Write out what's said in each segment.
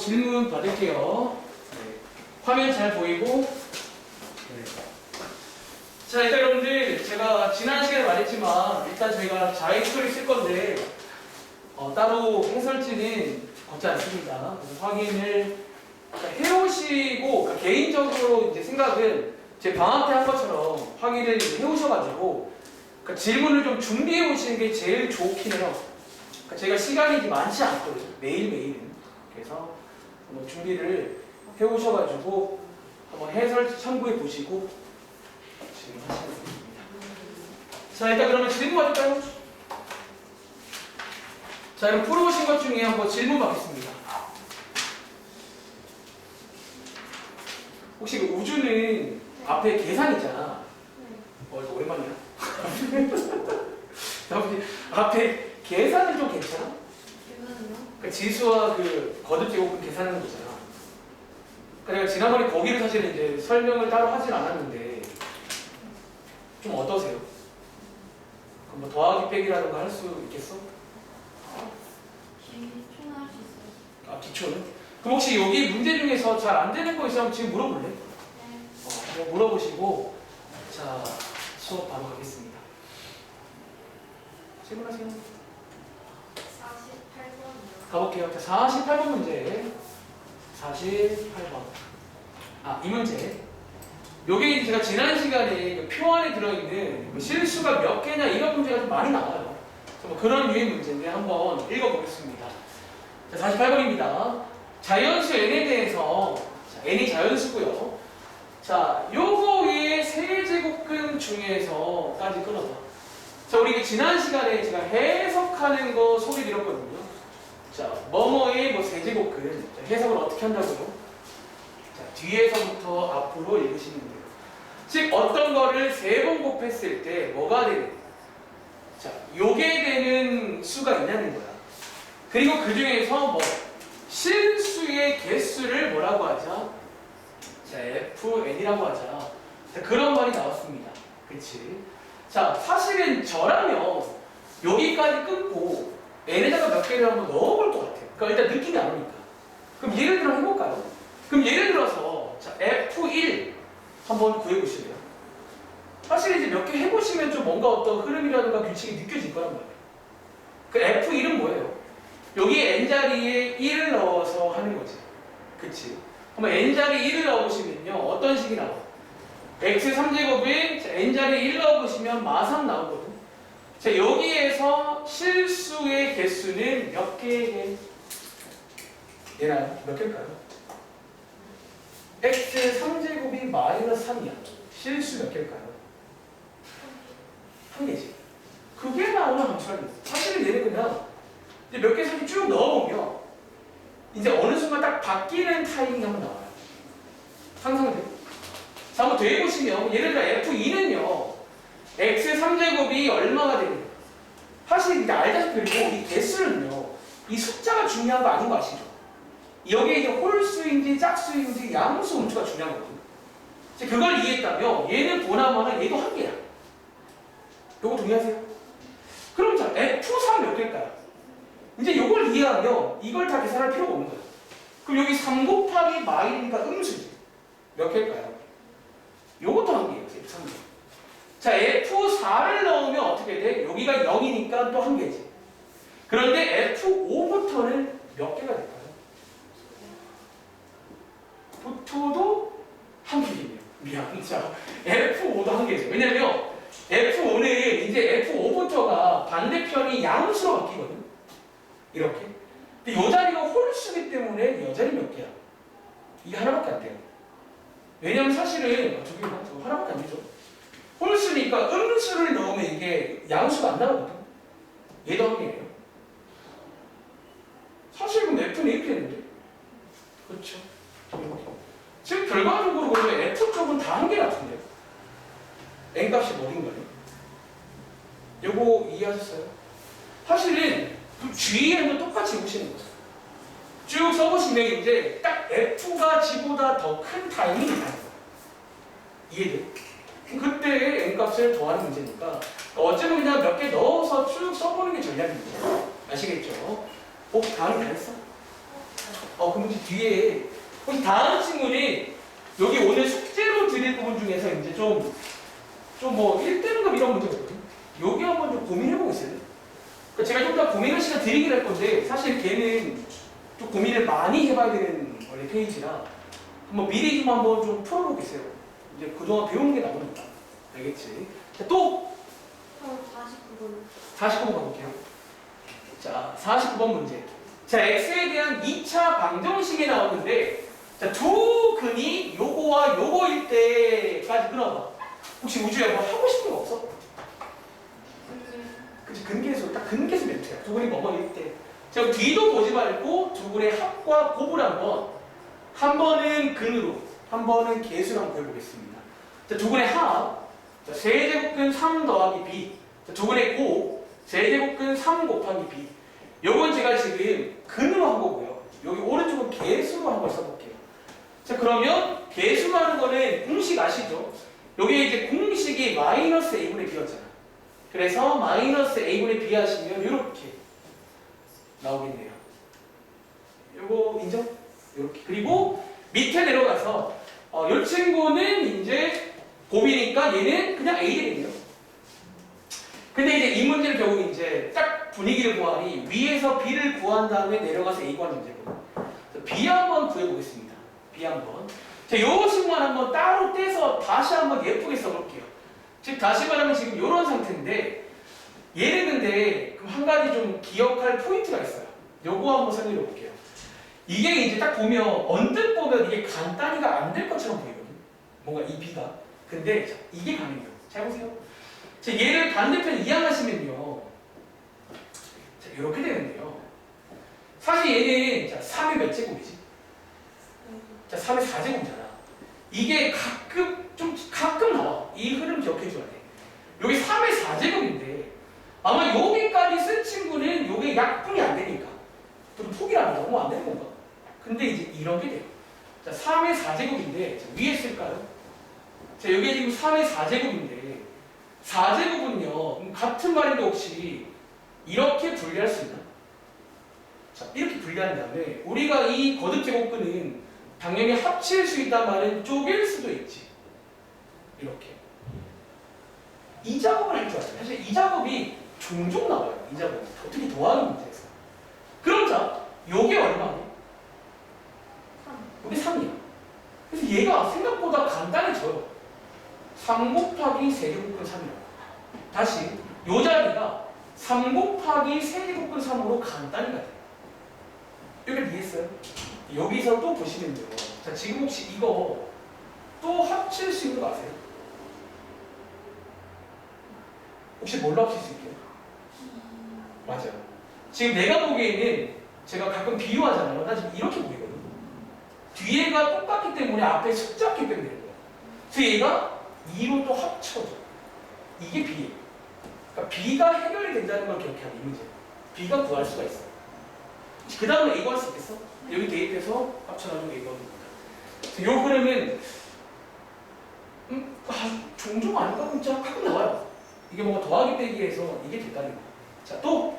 질문 받을게요. 네. 화면 잘 보이고. 네. 자, 일단 여러분들 제가 지난 시간에 말했지만 일단 저희가 자의식을 쓸 건데 따로 해설지는 걷지 않습니다. 그래서 확인을 해오시고 그러니까 개인적으로 이제 생각은 제 방학 때 한 것처럼 확인을 해오셔가지고 그러니까 질문을 좀 준비해 오시는 게 제일 좋긴 해요. 그러니까 제가 시간이 많지 않거든요. 매일매일은. 그래서 한번 준비를 해오셔가지고 한번 해설 참고해 보시고 질문하시면 됩니다. 자, 일단 그러면 질문 받을까요? 자, 그럼 풀어오신 것 중에 한번 질문 받겠습니다. 혹시 그 우주는 앞에 계산 있잖아. 이거 오랜만이야. 앞에 계산은 좀 괜찮아? 계산은요? 그 지수와 그 거듭 제곱은 계산하는 거잖아. 그러니까 내가 지난번에 거기를 사실 이제 설명을 따로 하진 않았는데 좀 어떠세요? 그럼 뭐 더하기 빼기라든가 할 수 있겠어? 기초는 할 수 있어요. 아, 기초는? 그럼 혹시 여기 문제 중에서 잘 안 되는 거 있으면 지금 물어볼래? 네. 한번 물어보시고 자, 수업 바로 가겠습니다. 질문하세요. 48번이요. 가볼게요. 자, 48번 문제. 48번. 아, 이 문제. 요게 제가 지난 시간에 그 표 안에 들어있는 그 실수가 몇 개냐 이런 문제가 좀 많이 나와요. 뭐 그런 유의 문제인데 한번 읽어보겠습니다. 자, 48번입니다. 자연수 n에 대해서 자, n이 자연수고요. 자, 요거의 세제곱근 중에서까지 끊어봐. 자, 우리 지난 시간에 제가 해석하는 거 소개 드렸거든요. 자, 뭐뭐의 뭐 세제곱근 해석을 어떻게 한다고요? 자, 뒤에서부터 앞으로 읽으시면 돼요. 즉 어떤 거를 3번 곱했을 때 뭐가 되는? 자, 요게 되는 수가 있냐는 거야. 그리고 그 중에서 뭐 실수의 개수를 뭐라고 하자? 자, FN이라고 하자. 자, 그런 말이 나왔습니다. 그치? 자, 사실은 저라면 여기까지 끊고 n에다가 몇 개를 한번 넣어볼 것 같아요. 그러니까 일단 느낌이 안 오니까. 그럼 예를 들어 해볼까요? 그럼 예를 들어서 자, F1 한번 구해보실래요? 사실 이제 몇 개 해보시면 좀 뭔가 어떤 흐름이라든가 규칙이 느껴질 거란 말이에요. 그 F1은 뭐예요? 여기에 n자리에 1을 넣어서 하는 거지. 그치? 그러면 n자리에 1을 넣어보시면요. 어떤 식이 나와? x 3제곱에 n자리에 1 넣어보시면 마상 나오거든. 자, 여기에서 실수의 개수는 몇 개의 얘나요? 몇 개일까요? x 3제곱이 마이너스 3이야. 실수 몇 개일까요? 한 개지. 그게 나오는 함수라는 거예요. 사실은 얘는 그냥 이제 몇 개 사진 쭉 넣어보면 이제 어느 순간 딱 바뀌는 타이밍이 한번 나와요. 상상돼요? 자, 한번 더해보시면 예를 들어 F2는요 x 3제곱이 얼마가 되는 거예요? 사실 이제 알다시피 그리고 이 개수는요 이 숫자가 중요한 거 아닌 거 아시죠? 여기에 이제 홀수인지 짝수인지 양수 음수가 중요한 거거든요. 이제 그걸 이해했다면 얘는 보나마나 얘도 한 개야. 요거 동의하세요? 그럼 자 F3 몇 개일까요? 이제 요걸 이해하면 이걸 다 계산할 필요가 없는 거예요. 그럼 여기 3 곱하기 마이니까 음수지. 몇 개일까요? 요것도 한 개예요. F3개. 자, F4를 넣으면 어떻게 돼? 여기가 0이니까 또 한 개지. 그런데 F5부터는 몇 개가 될까요? 부터도 한 개이네요. 미안. 자, F5도 한 개죠. 왜냐면 F5는 이제 F5부터가 반대편이 양수로 바뀌거든. 이렇게. 근데 이 자리가 홀수기 때문에 이 자리 몇 개야? 이게 하나밖에 안 돼요. 왜냐면 사실은 저기 하나밖에 안 되죠. 홀수니까 음수를 넣으면 이게 양수가 안 나오거든. 얘도 한 개예요. 사실 그럼 F는 이렇게 했는데. 그렇죠. 지금 결과적으로 그러면 F 쪽은 다 한 개 같은데요. n값이 어딘가요? 요거 이해하셨어요? 사실은 G에도 똑같이 해보시는 거예요. 쭉 써보시면 이제 딱 F가 G보다 더 큰 타이밍이 나요. 이해돼요? 그때 n값을 더하는 문제니까 어쩌면 그냥 몇 개 넣어서 쭉 써보는 게 전략입니다. 아시겠죠? 다음이 다 했어? 그 문제 뒤에 혹시 다음 친구는 여기 오늘 숙제로 드릴 부분 중에서 이제 좀 뭐 1등급 이런 문제거든요. 여기 한번 좀 고민해보고 있어요. 그러니까 제가 좀 더 고민할 시간 드리긴 할 건데 사실 걔는 좀 고민을 많이 해봐야 되는 원래 페이지라 한번 미리 좀 한번 좀 풀어보겠어요. 이제 그동안 배운 게 나오니까. 알겠지? 자, 또 저 49번. 49번 가볼게요. 자, 49번 문제. 자, x에 대한 2차 방정식이 나오는데 자, 두 근이 요거와 요거일 때까지 끊어봐. 혹시 우주야 뭐 하고 싶은 거 없어? 그치, 근계수. 딱 근계수 멘트야. 두 근이 뭐뭐일 때. 자, 뒤도 보지 말고 두 근의 합과 곱을 한 번은 근으로, 한 번은 계수로 한번 구해보겠습니다. 자, 두 근의 합. 자, 세제곱근 3 더하기 b. 자, 두 근의 곱. 세제곱근 3 곱하기 b. 요건 제가 지금 근으로 한 거고요. 여기 오른쪽은 계수로 한번 써볼게요. 자, 그러면 계수라는 거는 공식 아시죠? 여기에 이제 공식이 마이너스 a분의 b였잖아. 그래서 마이너스 a분의 b 하시면 이렇게 나오겠네요. 요거 인정? 이렇게. 그리고 밑에 내려가서 이 친구는 이제 곱이니까 얘는 그냥 a 되겠네요. 근데 이제 이 문제는 결국 이제 딱 분위기를 구하니 위에서 b를 구한 다음에 내려가서 a 구하는 문제거든요. b 한번 구해보겠습니다. b 한번. 자, 요 식만 한번 따로 떼서 다시 한번 예쁘게 써볼게요. 즉 다시 말하면 지금 이런 상태인데 얘는 근데 한 가지 좀 기억할 포인트가 있어요. 요거 한번 설명해 볼게요. 이게 이제 딱 보면 언뜻 보면 이게 간단히가 안 될 것처럼 보이거든요. 뭔가 이 b가. 근데 자, 이게 가능해요. 잘 보세요. 자, 얘를 반대편 이항하시면요. 자, 이렇게 되는데요. 사실 얘는 자, 3의 몇 제곱이지? 자, 3의 4제곱이잖아. 이게 가끔 나와. 이 흐름 기억해줘야 돼. 여기 3의 4제곱인데 아마 여기까지 쓴 친구는 여기 약분이 안 되니까 좀 포기를 너무 안 되는 건가? 근데 이제 이런 게 돼요. 자, 3의 4제곱인데 위에 쓸까요? 자, 여기 지금 3의 4제곱인데 4제곱은요 같은 말인데 혹시 이렇게 분리할 수 있나? 자, 이렇게 분리한 다음에 우리가 이 거듭제곱근은 당연히 합칠 수 있단 말은 쪼갤 수도 있지. 이렇게. 이 작업을 할 줄 알아요. 사실 이 작업이 종종 나와요. 이 작업이. 특히 더하기 문제에서. 그럼 자, 요게 얼마니? 3. 요게 3이야. 그래서 얘가 생각보다 간단해져요. 3 곱하기 세제곱근 3이라고. 다시 요 자리가 3 곱하기 세제곱근 3으로 간단히 가요. 여기를 이해했어요? 여기서 또 보시면요. 자, 지금 혹시 이거 또 합칠 수 있는 거 아세요? 혹시 뭘로 합칠 수 있게요? 맞아요. 지금 내가 보기에는 제가 가끔 비유하잖아요. 나 지금 이렇게 보이거든. 뒤에가 똑같기 때문에 앞에 숫자기 때문에 되는 거야. 그래서 얘가 2로 또 합쳐져. 이게 B예요. 그러니까 B가 해결이 된다는 걸 기억해야 돼, 이 문제. B가 구할 수가 있어. 그 다음에 A 구할 수 있겠어? 여기 대입해서 합쳐가지고 A 구하는 거다. 요 그림은 종종 아닌가? 진짜 가끔 나와요. 이게 뭔가 더하기 빼기해서 이게 됐다는 거. 자, 또.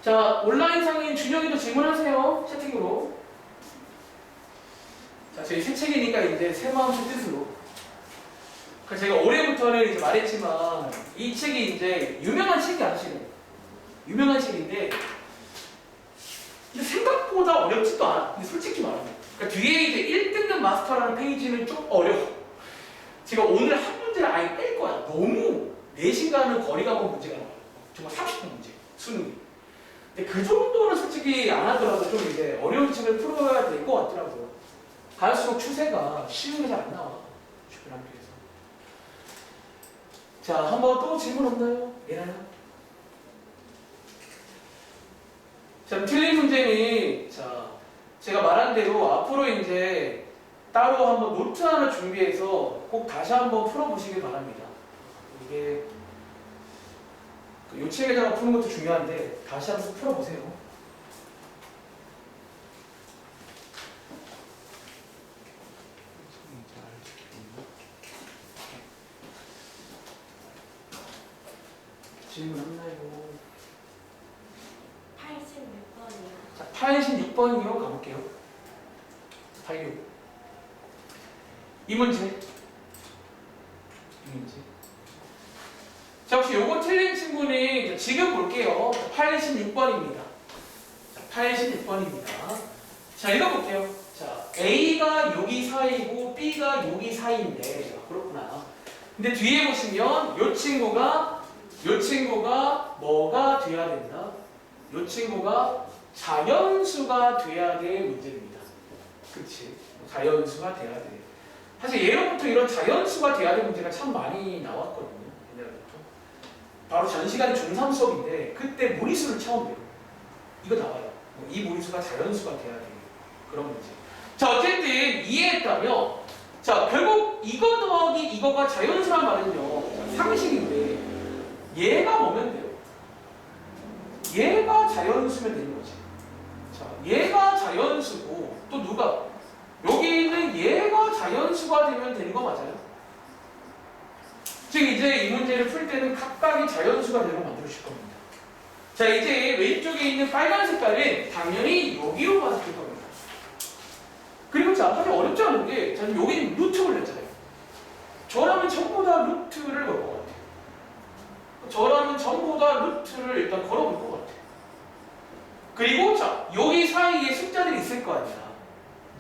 자, 온라인상인 준영이도 질문하세요. 채팅으로. 자, 저희 새 책이니까 이제 새 마음 새 뜻으로. 제가 올해부터는 이제 말했지만 이 책이 이제 유명한 책이 아니시네요. 유명한 책인데 근데 생각보다 어렵지도 않아. 근데 솔직히 말하면. 그러니까 뒤에 이제 1등급 마스터라는 페이지는 좀 어려워. 제가 오늘 한 문제를 아예 뺄 거야. 너무 내신과는 거리가 먼 문제가 나와요. 정말 30분 문제, 수능이. 근데 그 정도는 솔직히 안 하더라도 좀 이제 어려운 책을 풀어야 될 것 같더라고요. 갈수록 추세가 쉬운 게 잘 안 나와. 주변 학교에서. 자, 한번 또 질문 없나요? 예나야? 자, 틀린 문제는 자, 제가 말한 대로 앞으로 이제 따로 한번 노트 하나 준비해서 꼭 다시 한번 풀어보시길 바랍니다. 이게 요 책에다가 푸는 것도 중요한데 다시 한번 풀어보세요. 질문 없나요? 80 몇 번이요? 자, 86번이요. 가볼게요. 86. 이 문제. 자, 혹시 요거 틀린 친구는 지금 볼게요. 86번입니다. 86번입니다. 자, 읽어볼게요. 자, A가 여기 사이고 B가 여기 사이인데, 그렇구나. 근데 뒤에 보시면 요 친구가 뭐가 돼야 된다? 요 친구가 자연수가 돼야 될 문제입니다. 그치? 자연수가 돼야 돼. 사실 예로부터 이런 자연수가 돼야 될 문제가 참 많이 나왔거든요. 옛날부터. 바로 전 시간에 중3 수업인데 그때 무리수를 처음 배워요. 이거 나와요. 이 무리수가 자연수가 돼야 돼. 그런 문제. 자, 어쨌든 이해했다면, 자, 결국 이거 더하기 이거가 자연수란 말은요, 상식인데 얘가 뭐면 돼요? 얘가 자연수면 되는 거지. 자, 얘가 자연수고 또 누가? 여기 있는 얘가 자연수가 되면 되는 거 맞아요? 즉 이제 이 문제를 풀 때는 각각이 자연수가 되는 걸 만들어 주실 겁니다. 자, 이제 왼쪽에 있는 빨간 색깔은 당연히 여기로 가서 될 겁니다. 그리고 자, 사실 어렵지 않은 게 저는 여기는 루트 걸렸잖아요. 저라면 전부 다 루트를 걸 것 같아요. 저라면 전부 다 루트를 일단 걸어볼 것 같아요. 그리고 자, 여기 사이에 숫자들이 있을 거 아니야.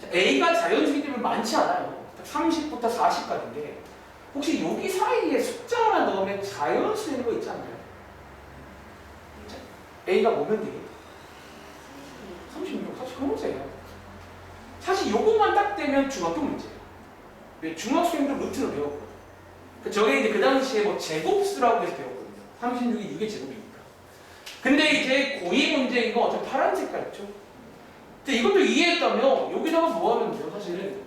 자, A가 자연수이기 때문에 많지 않아요. 30부터 40까지인데 혹시 여기 사이에 숫자 하나 넣으면 자연수 되는 거 있지 않나요? 자, A가 뭐면 되게? 36, 사실 그 문제예요. 사실 요것만 딱 되면 중학교 문제예요. 왜? 중학생도 루트를 배웠거든요. 저게 이제 그 당시에 뭐 제곱수라고 해서 배웠거든요. 36이 6의 제곱이니까. 근데 이제 고2 문제인 건 어차피 파란 색깔이죠. 근데 이것도 이해했다면 여기다가 뭐 하면 돼요? 사실은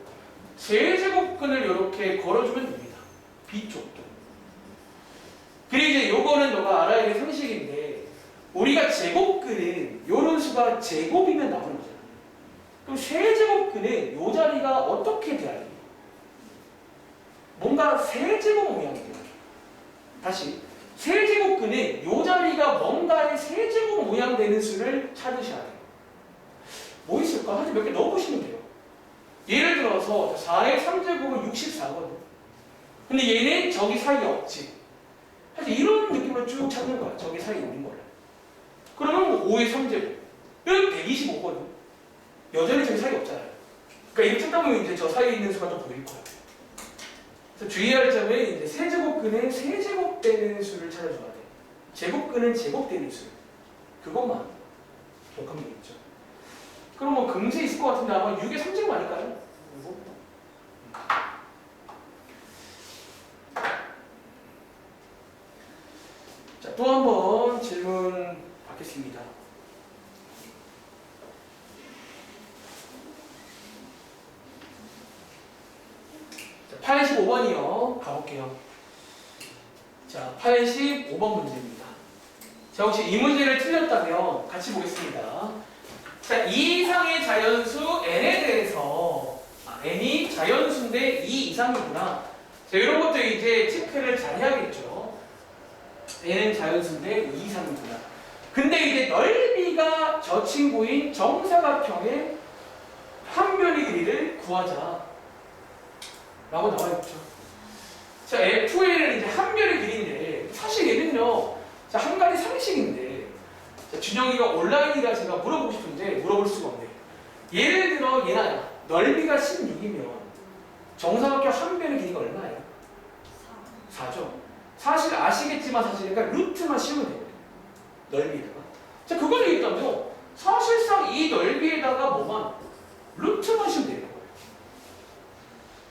세제곱근을 이렇게 걸어주면 됩니다. B쪽도. 그리고 이제 요거는 너가 알아야 될 상식인데 우리가 제곱근은 요런 수가 제곱이면 나오는 거잖아. 그럼 세제곱근은 요 자리가 어떻게 돼야 돼요? 뭔가 세제곱 모양이 돼요. 다시 세제곱근은 요 자리가 뭔가의 세제곱 모양 되는 수를 찾으셔야 돼요. 뭐 있을까? 사실 몇 개 넣어보시면 돼요. 예를 들어서 4의 3제곱은 64거든. 근데 얘는 저기 사이에 없지. 사실 이런 느낌으로 쭉 찾는 거야. 저기 사이에 있는 거를. 그러면 5의 3제곱. 여기 125거든. 여전히 저기 사이에 없잖아요. 그러니까 이렇게 찾다 보면 이제 저 사이에 있는 수가 좀 보일 거야. 그래서 주의할 점은 이제 세제곱근의 세제곱되는 수를 찾아줘야 돼. 제곱근은 제곱되는 수. 그것만 기억하면 되겠죠. 그럼 뭐 금세 있을 것 같은데 아마 6의 3제곱 아닐까요? 이거? 자, 또 한 번 질문 받겠습니다. 자, 85번이요. 가볼게요. 자, 85번 문제입니다. 자, 혹시 이 문제를 틀렸다면 같이 보겠습니다. 자, 2 이상의 자연수 n에 대해서 n이 자연수인데 2 이상이구나. 자, 이런 것도 이제 체크를 잘 해야겠죠. n은 자연수인데 2 이상이구나. 근데 이제 넓이가 저 친구인 정사각형의 한변의 길이를 구하자 라고 나와있죠. 자, FL은 이제 한변의 길이인데 사실 얘는요, 자, 한 가지 상식인데 자, 준영이가 온라인이라 제가 물어보고 싶은데 물어볼 수가 없네. 예를 들어 얘나야 넓이가 16이면 정사각형 한 변의 길이가 얼마예요? 4죠. 사실 아시겠지만 사실 그러니까 루트만 씌우면 돼요. 넓이에다가. 자, 그걸 얘기했다면 사실상 이 넓이에다가 뭐만 루트만 씌우면 되는 거예요.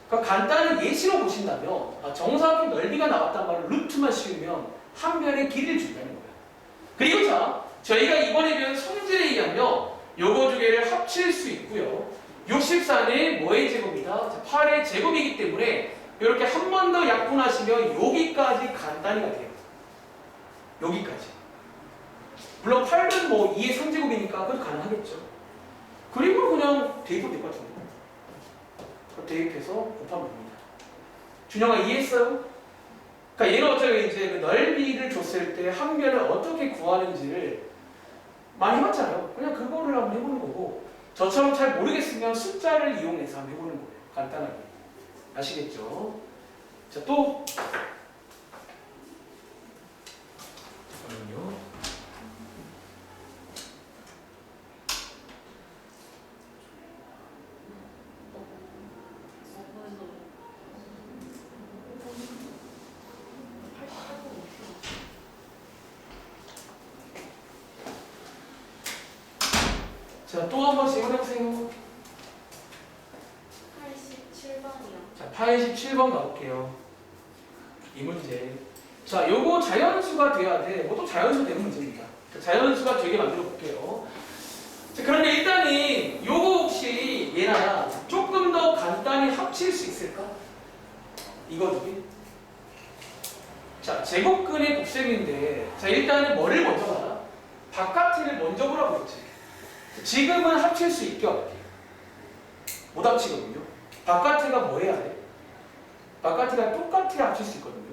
그러니까 간단한 예시로 보신다면 정사각형 넓이가 나왔단 말을 루트만 씌우면 한 변의 길이를 준다는 거예요. 그리고 자, 저희가 이번에 배운 성질에 의하면 요거 두 개를 합칠 수 있고요. 64는 뭐의 제곱이다? 8의 제곱이기 때문에 이렇게 한 번 더 약분하시면 여기까지 간단히가 돼요. 여기까지. 물론 8은 뭐 2의 3제곱이니까 그것도 가능하겠죠. 그리고 그냥 대입하면 될 것 같은데. 대입해서 곱하면 됩니다. 준영아 이해했어요? 그러니까 얘는 어차피 이제 그 넓이를 줬을 때 한 변을 어떻게 구하는지를 많이 해봤잖아요. 그냥 그거를 한번 해보는 거고 저처럼 잘 모르겠으면 숫자를 이용해서 한번 해보는 거예요. 간단하게. 아시겠죠? 자, 또 잠깐만요. 자, 또 한 번 질문해보세요. 87번이요. 자, 87번 가볼게요. 이 문제. 자, 요거 자연수가 돼야 돼. 뭐 또 자연수 되는 문제입니다. 자, 자연수가 되게 만들어 볼게요. 자, 그런데 일단은 요거 혹시 얘랑 조금 더 간단히 합칠 수 있을까? 이거 두 개. 자, 제곱근의 곱셈인데, 자, 일단은 뭐를 먼저 봐라? 바깥을 먼저 보라고 했지. 지금은 합칠 수 있게 할게. 못 합치거든요. 바깥에가 뭐 해야 돼? 바깥에가 똑같이 합칠 수 있거든요.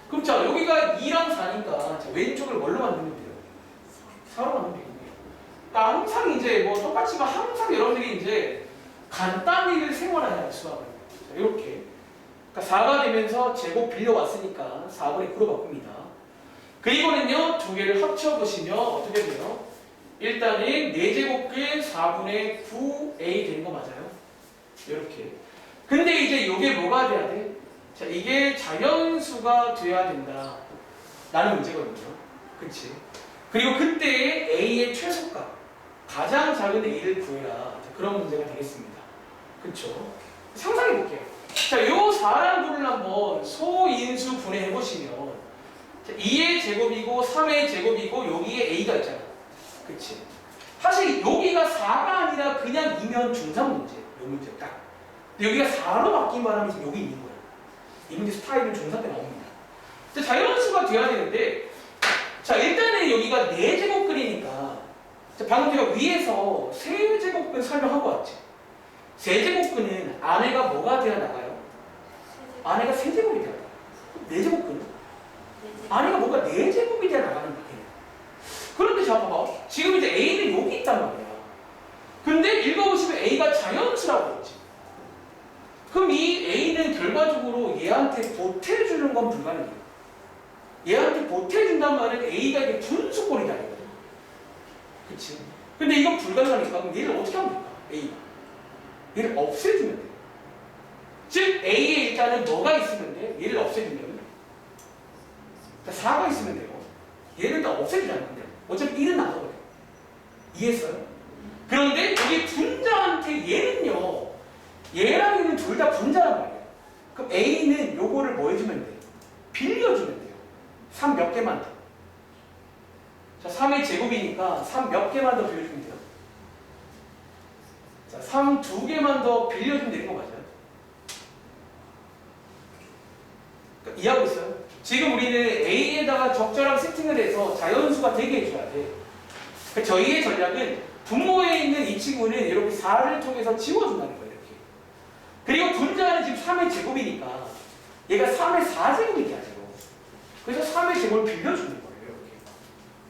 그럼 자, 여기가 2랑 4니까 자, 왼쪽을 뭘로 만들면 돼요? 4로 만들면 되겠네요. 그러니까 항상 이제 뭐 똑같지만 항상 여러분들이 이제 간단히를 생활해야 할 수학을. 자, 이렇게. 그러니까 4가 되면서 제곱 빌려왔으니까 4분의 9로 바꿉니다. 그리고는요, 두 개를 합쳐보시면 어떻게 돼요? 일단은 4제곱근 4분의 9a 되는 거 맞아요? 이렇게. 근데 이제 이게 뭐가 돼야 돼? 자, 이게 자연수가 돼야 된다. 라는 문제거든요. 그치? 그리고 그때 a의 최소값, 가장 작은 a를 구해라. 자, 그런 문제가 되겠습니다. 그쵸? 상상해 볼게요. 자, 요 4랑 9를 한번 소인수 분해해 보시면 2의 제곱이고 3의 제곱이고 여기에 a가 있잖아. 그치? 사실 여기가 4가 아니라 그냥 2면 중3 문제. 요 문제 딱. 근데 여기가 4로 바뀐 바람에 지금 여기 있는 거야. 이 문제 스타일은 중3 때 나옵니다. 근데 자연수가 돼야 되는데, 자, 일단은 여기가 4제곱근이니까, 방금 제가 위에서 세제곱근 설명하고 왔지. 세제곱근은 안에가 뭐가 되어 나가요? 안에가 세제곱이 되어 나가요. 4제곱근은? 안에가 뭔가 4제곱이 되어 나가는 거예요. 그런데 자, 봐봐. 지금 이제 A는 여기 있단 말이야. 근데 읽어보시면 A가 자연수라고 했지. 그럼 이 A는 결과적으로 얘한테 보태주는 건 불가능해요. 얘한테 보태준단 말은 A가 이게 분수꼴이 다니거든. 그치? 근데 이건 불가능하니까 그럼 얘를 어떻게 하면 될까? A가. 얘를 없애주면 돼. 즉, A에 일단은 뭐가 있으면 돼? 얘를 없애주면. 4가 있으면 돼요. 얘를 다 없애주자는 건데. 어차피 1은 나가거든. 이해했어요? 그런데 여기 분자한테 얘는요, 얘랑 얘는 둘 다 분자란 말이에요. 그럼 A는 요거를 뭐 해주면 돼? 빌려주면 돼요. 3 몇 개만 더. 자, 3의 제곱이니까 3 몇 개만 더 빌려주면 돼요. 자, 3 2개만 더 빌려주면 되는 거 맞아요? 그러니까 이해하고 있어요? 지금 우리는 A에다가 적절한 세팅을 해서 자연수가 되게 해줘야 돼. 그러니까 저희의 전략은 분모에 있는 이 친구는 이렇게 4를 통해서 지워준다는 거예요. 이렇게. 그리고 분자는 지금 3의 제곱이니까 얘가 3의 4제곱이 돼야죠. 그래서 3의 제곱을 빌려주는 거예요. 이렇게.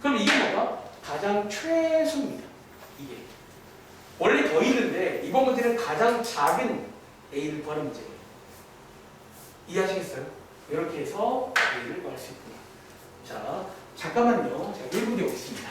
그럼 이게 뭐가? 가장 최소입니다. 이게. 원래 더 있는데 이번 문제는 가장 작은 A를 구하는 문제예요. 이해하시겠어요? 이렇게 해서 A를 구할 수 있구나. 자, 잠깐만요. 제가 1분 뒤에 오겠습니다.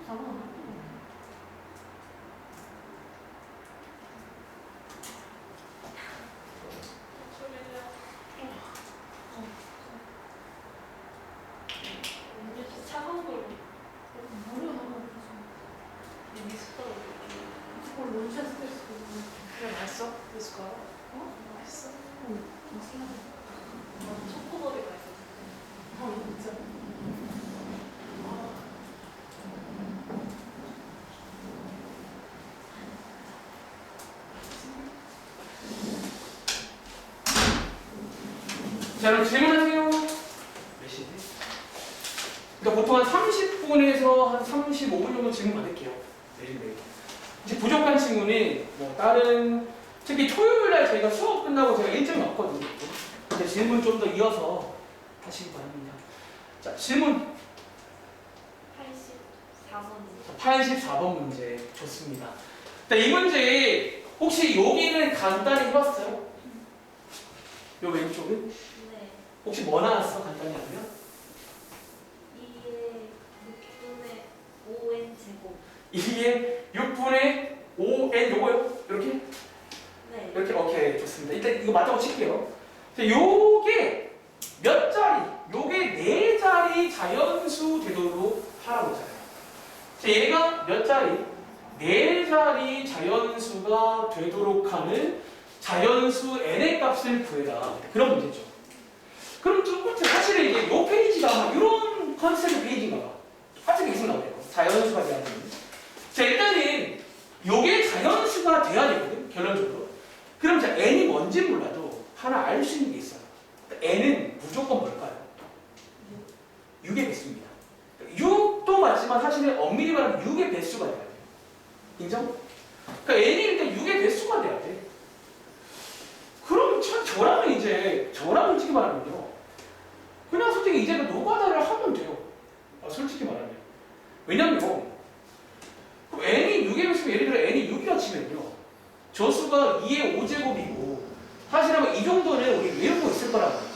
차가운 걸로 그래 맛있어? 미숫가루? 맛있어? 초코볼이 맛있어. 진짜. 자, 그럼 질문하세요. 몇 시지? 그러니까 보통 한 30분에서 한 35분 정도 질문 받을게요. 매일매일. 이제 부족한 질문은 뭐 다른 특히 토요일 날 저희가 수업 끝나고 제가 일정이 없거든요. 근데 질문 좀 더 이어서 하시기 바랍니다. 자, 질문 84번. 84번 문제 좋습니다. 자, 이 문제 혹시 여기는 간단히 해봤어요? 요 왼쪽은? 네. 혹시 뭐 나왔어? 간단히 하면? 2의 6분의 5n 제곱. 2의 6분의 5n 요거요? 이렇게? 네. 이렇게 오케이 좋습니다. 일단 이거 맞다고 칠게요. 자, 요게 몇 자리? 요게 4자리 자연수 되도록 하라고 했잖아요. 자, 얘가 몇 자리? 4자리 자연수가 되도록 하는 자연수 n의 값을 구해라. 그런 문제죠. 그럼 첫 번째 사실은 이제 요 페이지가 이런 컨셉의 페이지인가 봐. 화제가 계속 나오네요. 자연수가 돼야 되는. 자, 일단은 요게 자연수가 돼야 되거든. 결론적으로. 그럼 자, n이 뭔지 몰라도 하나 알 수 있는 게 있어요. n은 무조건 뭘까요? 6의 배수입니다. 6도 맞지만 사실은 엄밀히 말하면 6의 배수가 돼야 돼요. 인정? 그러니까 n이 일단 6의 배수가 돼야 돼. 그럼 저라면 이제 저라면 솔직히 말하면요. 그냥 솔직히 이제 노가다를 하면 돼요. 솔직히 말하면. 왜냐면 그럼 n이 6의 배수면 예를 들어 n이 6이라 치면요. 저 수가 2의 5제곱이고 사실 하면 이 정도는 우리 외우고 있을 거라고 하지.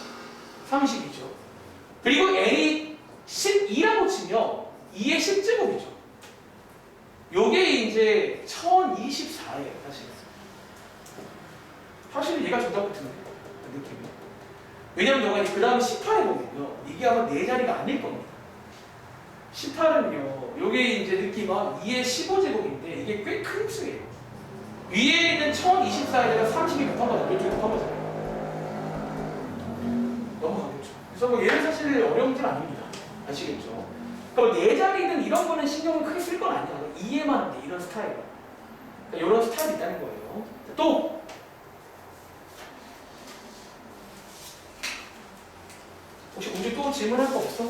30이죠. 그리고 n이 12라고 치면 2의 10제곱이죠. 요게 이제 1024예요, 사실. 사실 얘가 정답 같은데, 그 느낌이. 왜냐면 너가 그 다음 18에 보면요. 이게 아마 4자리가 아닐 겁니다. 18은요, 요게 이제 느낌은 2의 15제곱인데 이게 꽤 큰 수예요. 위에 있는 1024에다가 30이 곱한 거잖아요. 이쪽에 곱한 거잖아요. 넘어가겠죠. 그래서 뭐 얘는 사실 어려운 문제는 아닙니다. 아시겠죠? 그러니까 4자리는 이런 거는 신경을 크게 쓸 건 아니야. 이해만 돼, 이런 스타일. 그러니까 이런 스타일이 있다는 거예요. 또! 혹시 우주 또 질문할 거 없어?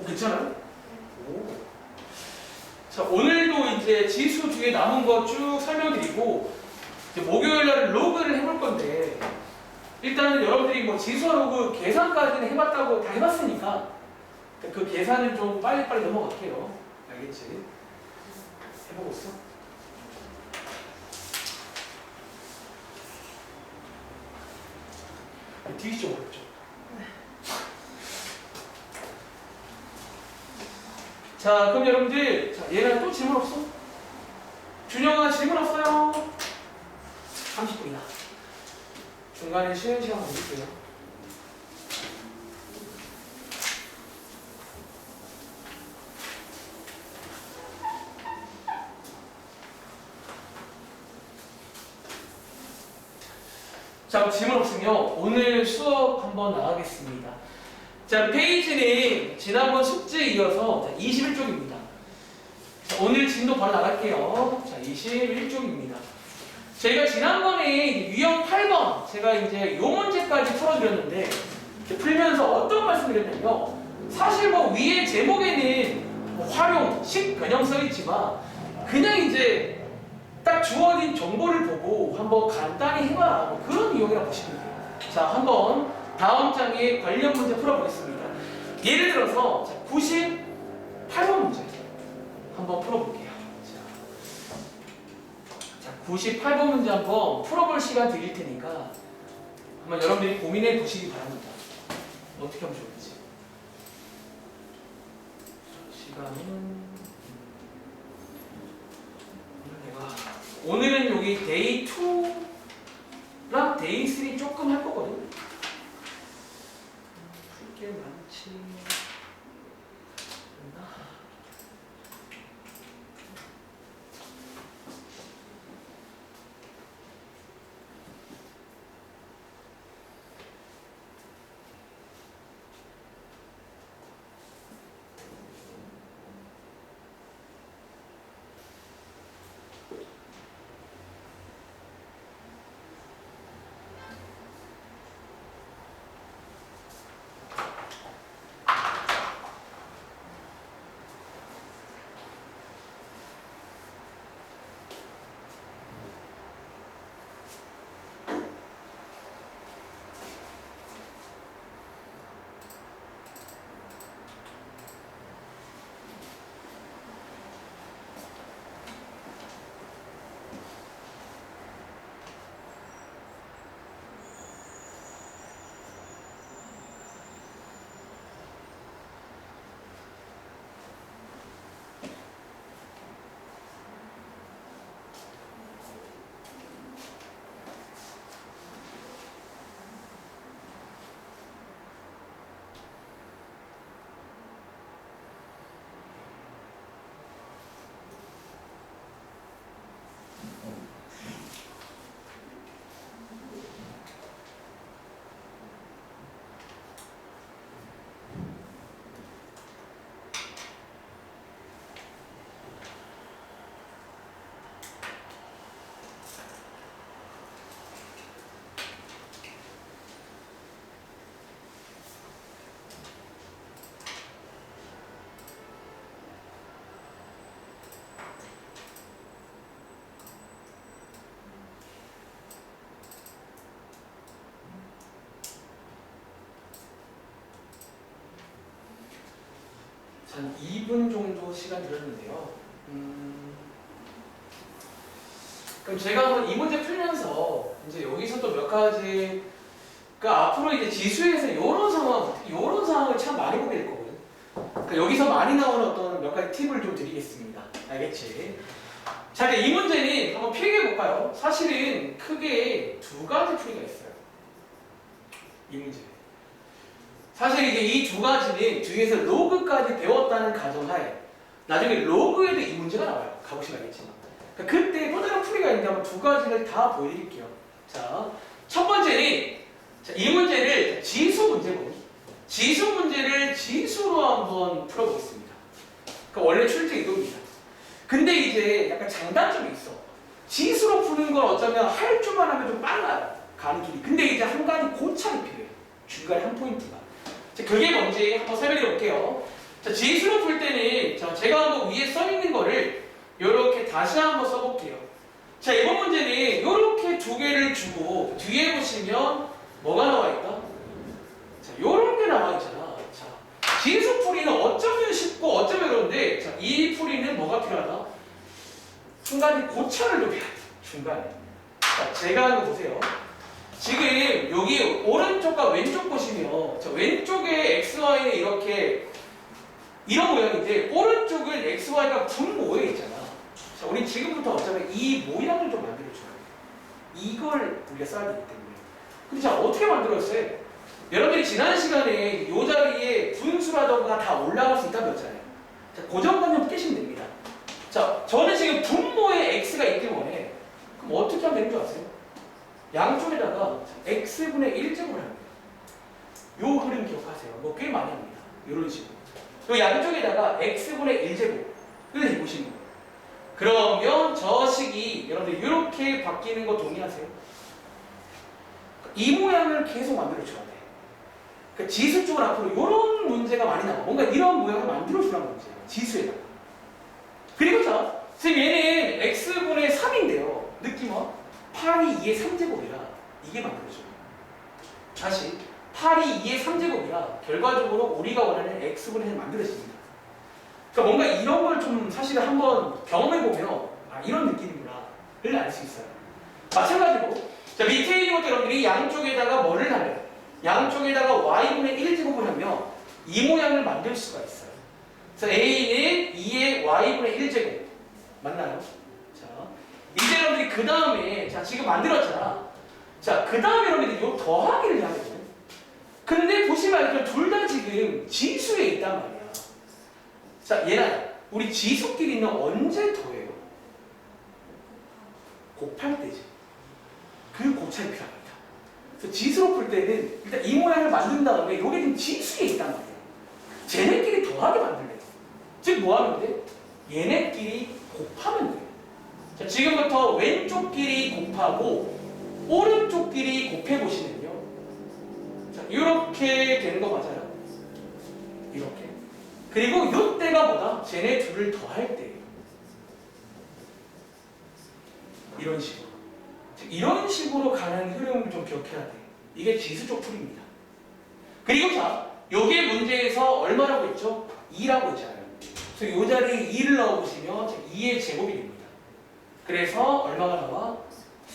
괜찮아요? 오. 자, 오늘도 이제 지수 뒤에 남은 거 쭉 설명드리고 이제 목요일 날 로그를 해볼 건데 일단은 여러분들이 뭐 지수와 로그 계산까지는 해봤다고 다 해봤으니까 그 계산은 좀 빨리빨리 넘어갈게요. 알겠지? 해보고 있어? 뒤지 좀 어렵죠? 자, 그럼 여러분들, 자, 얘는 또 질문 없어? 준영아, 질문 없어요? 30분이다. 중간에 쉬는 시간 가질게요. 자, 질문 없으면 오늘 수업 한번 나가겠습니다. 자, 페이지는 지난번 숙제에 이어서 21쪽입니다. 자, 오늘 진도 바로 나갈게요. 자, 21쪽입니다. 저희가 지난번에 유형 8번 제가 이제 요 문제까지 풀어드렸는데 풀면서 어떤 말씀을 드렸냐면요. 사실 뭐 위에 제목에는 뭐 활용, 식, 변형 써있지만 그냥 이제 딱 주어진 정보를 보고 한번 간단히 해봐라. 뭐 그런 유형이라고 보시면 돼요. 자, 한번 다음 장에 관련 문제 풀어보겠습니다. 예를 들어서 98번 문제 한번 풀어볼게요. 자, 98번 문제 한번 풀어볼 시간 드릴 테니까 한번 여러분들이 고민해 보시기 바랍니다. 어떻게 하면 좋을지. 시간은 오늘은 여기 데이 2랑 데이 3 조금 할 거거든요. 풀게 많지 않나? 한 2분 정도 시간 들었는데요. 그럼 제가 한번 이 문제 풀면서 이제 여기서 또 몇 가지, 그러니까 앞으로 이제 지수에서 이런 상황, 특히 이런 상황을 참 많이 보게 될 거거든요. 그러니까 여기서 많이 나오는 어떤 몇 가지 팁을 좀 드리겠습니다. 알겠지? 자, 이제 이 문제는 한번 필기해 볼까요? 사실은 크게 두 가지 풀이가 있어요. 이 문제. 사실 이제 이 두 가지는 뒤에서 로그까지 배웠다는 가정하에 나중에 로그에도 이 문제가 나와요. 가보시면 알겠지만. 그러니까 그때 또 다른 풀이가 있는데 한번 두 가지를 다 보여드릴게요. 자, 첫 번째는 자, 이 문제를 지수 문제고 지수 문제를 지수로 한번 풀어보겠습니다. 그러니까 원래 출제 이도입니다. 근데 이제 약간 장단점이 있어. 지수로 푸는 건 어쩌면 할 줄만 하면 좀 빨라요. 가는 길이. 근데 이제 한 가지 고찰이 필요해요. 중간에 한 포인트가. 자, 그게 뭔지 한번 설명해 볼게요. 자, 지수로 풀 때는 자, 제가 한번 위에 써 있는 거를 이렇게 다시 한번 써볼게요. 자, 이번 문제는 이렇게 두 개를 주고 뒤에 보시면 뭐가 나와 있다? 자, 이런 게 나와 있잖아. 자, 지수 풀이는 어쩌면 쉽고 어쩌면 어려운데 자, 이 풀이는 뭐가 필요하다? 한 가지 고찰을 좀 해야 돼. 중간에. 자, 제가 하는 거 보세요. 지금 여기 오른쪽과 왼쪽 보시면 자, 왼쪽에 XY는 이렇게 이런 모양인데 오른쪽은 XY가 분모에 있잖아. 자, 우리 지금부터 어쩌면 이 모양을 좀 만들어줘야 돼. 이걸 우리가 써야 되기 때문에. 근데 자, 어떻게 만들었어요? 여러분들이 지난 시간에 이 자리에 분수라던가 다 올라갈 수 있다고 했잖아요. 자, 고정관념 깨시면 됩니다. 자, 저는 지금 분모에 X가 있기 때문에 그럼 어떻게 하면 되는 줄 아세요? 양쪽에다가 x분의 1제곱을 합니다. 요 그림 기억하세요. 뭐 꽤 많이 합니다. 요런 식으로. 요 양쪽에다가 x분의 1제곱. 이렇게 보시는 거예요. 그러면 저 식이 여러분들 이렇게 바뀌는 거 동의하세요? 이 모양을 계속 만들어줘야 돼. 그러니까 지수 쪽은 앞으로 이런 문제가 많이 나와. 뭔가 이런 모양을 만들어주라는 문제예요. 지수에다가. 그리고 자, 선생님 얘는 x분의 3인데요. 느낌은 8이 2의 3제곱이라 이게 만들어져요. 다시 8이 2의 3제곱이라 결과적으로 우리가 원하는 x분의 1이 만들어집니다. 그러니까 뭔가 이런 걸 좀 사실 한번 경험해보면 아 이런 느낌이구나를 알 수 있어요. 마찬가지로 자 밑에 있는 것도 여러분들이 양쪽에다가 뭐를 하면 양쪽에다가 y분의 1제곱을 하면 이 모양을 만들 수가 있어요. 그래서 a는 2의 y분의 1제곱 맞나요? 자 이제 여러분들이 그 다음에 자 지금 만들었잖아. 자 그 다음에 여러분들이 요 더하기를 해야 되거든. 근데 보시면 알죠? 둘 다 지금 지수에 있단 말이야. 자 얘랑 우리 지수끼리는 언제 더해요? 곱할 때지. 그 곱차이 필요합니다. 그래서 지수로 풀 때는 일단 이 모양을 만든 다음에 요게 지금 지수에 있단 말이야. 쟤네끼리 더하게 만들래요. 즉 뭐 하면 돼? 얘네끼리 곱하면 돼. 자, 지금부터 왼쪽끼리 곱하고 오른쪽끼리 곱해보시면요. 자, 이렇게 되는 거 맞아요? 이렇게. 그리고 이때가 뭐다? 쟤네 둘을 더할 때예요. 이런 식으로. 즉, 이런 식으로 가는 흐름을 좀 기억해야 돼. 이게 지수적 풀이입니다. 그리고 자, 요게 문제에서 얼마라고 했죠? 2라고 했잖아요. 그래서 이 자리에 2를 넣어보시면 2의 제곱이 됩니다. 그래서 얼마가 나와?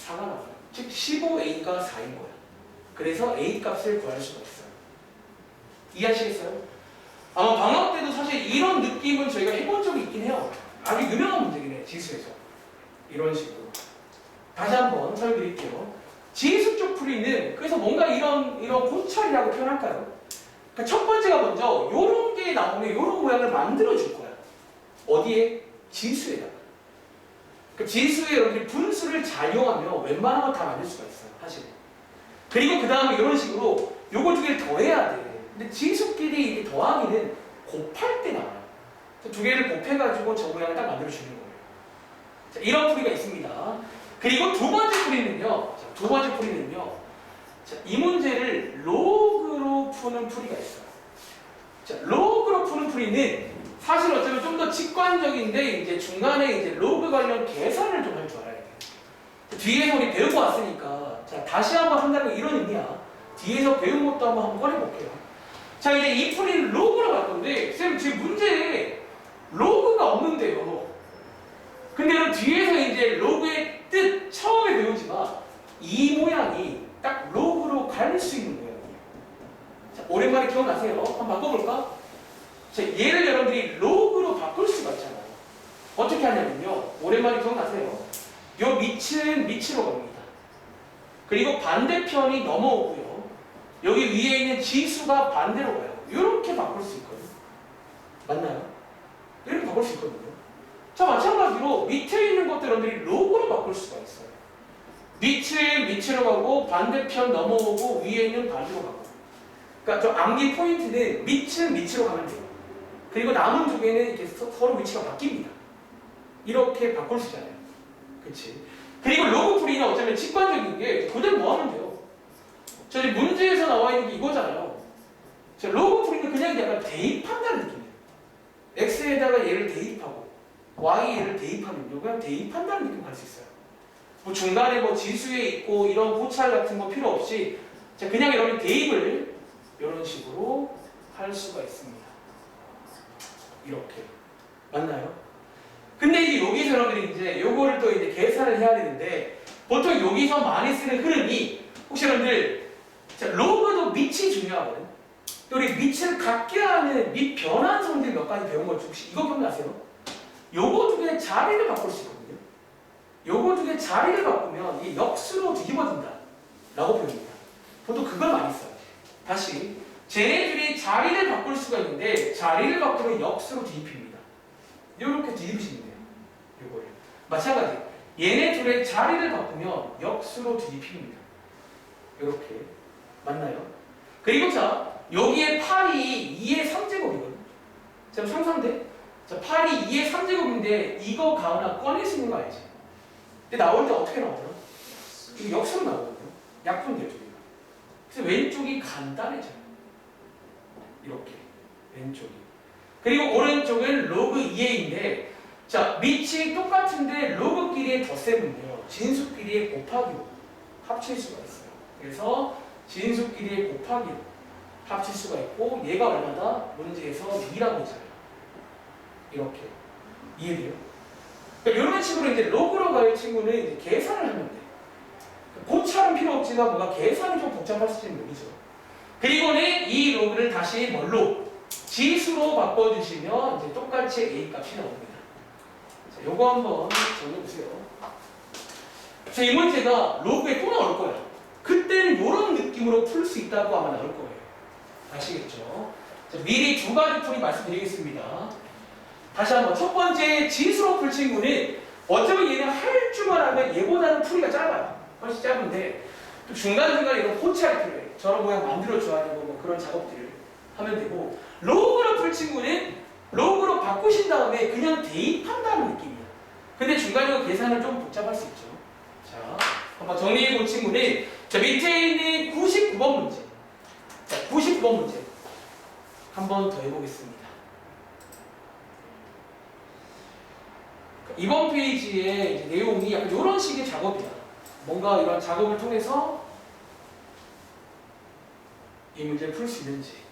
4가 나와요. 즉 15a가 4인 거야. 그래서 a 값을 구할 수가 있어요. 이해하시겠어요? 아마 방학 때도 사실 이런 느낌은 저희가 해본 적이 있긴 해요. 아주 유명한 문제긴 해, 지수에서. 이런 식으로. 다시 한번 설명드릴게요. 지수적 풀이는 그래서 뭔가 이런 고찰이라고 표현할까요? 그러니까 첫 번째가 먼저 요런 게 나오면 요런 모양을 만들어 줄 거야. 어디에? 지수에다가. 그 지수에 여러분들이 분수를 잘 이용하면 웬만한 건 다 만들 수가 있어요, 사실. 그리고 그 다음에 이런 식으로 요거 두 개를 더해야 돼. 근데 지수끼리 이렇게 더하기는 곱할 때 나와요. 두 개를 곱해가지고 저 모양을 딱 만들어 주는 거예요. 자, 이런 풀이가 있습니다. 그리고 두 번째 풀이는요. 자, 두 번째 풀이는요. 자, 이 문제를 로그로 푸는 풀이가 있어요. 자, 로그로 푸는 풀이는 사실 어쩌면 좀 더 직관적인데 이제 중간에 이제 로그 관련 계산을 좀 할 줄 알아야 돼요. 뒤에서 우리 배우고 왔으니까 자 다시 한번 한다는 건 이런 의미야. 뒤에서 배운 것도 한번 꺼내볼게요. 자 이제 이 풀이를 로그로 갈 건데 쌤 지금 문제에 로그가 없는데요. 근데 그럼 뒤에서 이제 로그의 뜻 처음에 배우지만 이 모양이 딱 로그로 갈 수 있는 모양이에요. 자 오랜만에 기억나세요? 한번 바꿔볼까? 자, 얘를 여러분들이 로그로 바꿀 수가 있잖아요. 어떻게 하냐면요. 오랜만에 기억나세요? 요 밑은 밑으로 갑니다. 그리고 반대편이 넘어오고요. 여기 위에 있는 지수가 반대로 가요. 이렇게 바꿀 수 있거든요. 맞나요? 이렇게 바꿀 수 있거든요. 자, 마찬가지로 밑에 있는 것들 여러분들이 로그로 바꿀 수가 있어요. 밑은 밑으로 가고 반대편 넘어오고 위에 있는 반대로 가고. 그러니까 저 암기 포인트는 밑은 밑으로 가면 돼요. 그리고 남은 두 개는 이렇게 서로 위치가 바뀝니다. 이렇게 바꿀 수 있잖아요. 그치? 그리고 로그 풀이는 어쩌면 직관적인 게 그대로 뭐 하면 돼요? 저희 문제에서 나와 있는 게 이거잖아요. 자, 로그 풀이는 그냥 약간 대입한다는 느낌이에요. x에다가 얘를 대입하고 y에 얘를 대입하면요. 그냥 대입한다는 느낌 갈 수 있어요. 뭐 중간에 뭐 지수에 있고 이런 고찰 같은 거 필요 없이 자, 그냥 여러분 대입을 이런 식으로 할 수가 있습니다. 이렇게. 맞나요? 근데 이제 여기서 여러분들이 이제 요거를 또 이제 계산을 해야 되는데 보통 여기서 많이 쓰는 흐름이 혹시 여러분들 자, 로그도 밑이 중요하거든. 또 우리 밑을 갖게 하는 밑 변환성들 몇 가지 배운 거 혹시 이거 기억나세요? 요거 두 개의 자리를 바꿀 수 있거든요. 요거 두 개의 자리를 바꾸면 이게 역수로 뒤집어진다 라고 표현합니다. 보통 그걸 많이 써요. 다시 쟤네들이 자리를 바꿀 수가 있는데 자리를 바꾸면 역수로 뒤집힙니다. 이렇게 뒤집으시면 돼요. 요거를. 마찬가지. 얘네 둘의 자리를 바꾸면 역수로 뒤집힙니다. 이렇게. 맞나요? 그리고 자, 여기에 8이 2의 3제곱이거든요. 자, 상상돼? 자, 8이 2의 3제곱인데 이거 가은아 꺼낼 수 있는 거 알지? 근데 나올 때 어떻게 나오나? 이게 역수로 나오거든요. 약분돼요, 저기가. 그래서 왼쪽이 간단해져요. 이렇게. 왼쪽이. 그리고 오른쪽은 로그 2a인데 자, 밑이 똑같은데 로그끼리의 덧셈은요. 진수끼리의 곱하기로 합칠 수가 있어요. 그래서 진수끼리의 곱하기로 합칠 수가 있고 얘가 얼마다? 문제에서 2라고 했잖아요. 이렇게. 이해돼요? 그러니까 이런 식으로 이제 로그로 갈 친구는 이제 계산을 하면 돼. 고찰은 필요 없지만 뭔가 계산이 좀 복잡할 수 있는 얘기죠. 그리고는 이 로그를 다시 뭘로? 지수로 바꿔주시면 이제 똑같이 a 값이 나옵니다. 자, 요거 한번 적어보세요. 그래서 이 문제가 로그에 또 나올 거야. 그때는 이런 느낌으로 풀 수 있다고 아마 나올 거예요. 아시겠죠? 자, 미리 두 가지 풀이 말씀드리겠습니다. 다시 한번 첫 번째 지수로 풀 친구는 어쩌면 얘는 할 줄만 하면 얘보다는 풀이가 짧아요. 훨씬 짧은데 또 중간중간에 이런 호치할이 필요해. 저런 모양 만들어줘야 되고 뭐 그런 작업들을 하면 되고, 로그로 풀 친구는 로그로 바꾸신 다음에 그냥 대입한다는 느낌이야. 근데 중간중간 계산은 좀 복잡할 수 있죠. 자, 한번 정리해 볼 친구는 자, 밑에 있는 99번 문제. 자, 99번 문제 한 번 더 해보겠습니다. 이번 페이지의 이제 내용이 약간 이런 식의 작업이야. 뭔가 이런 작업을 통해서 이 문제를 풀 수 있는지.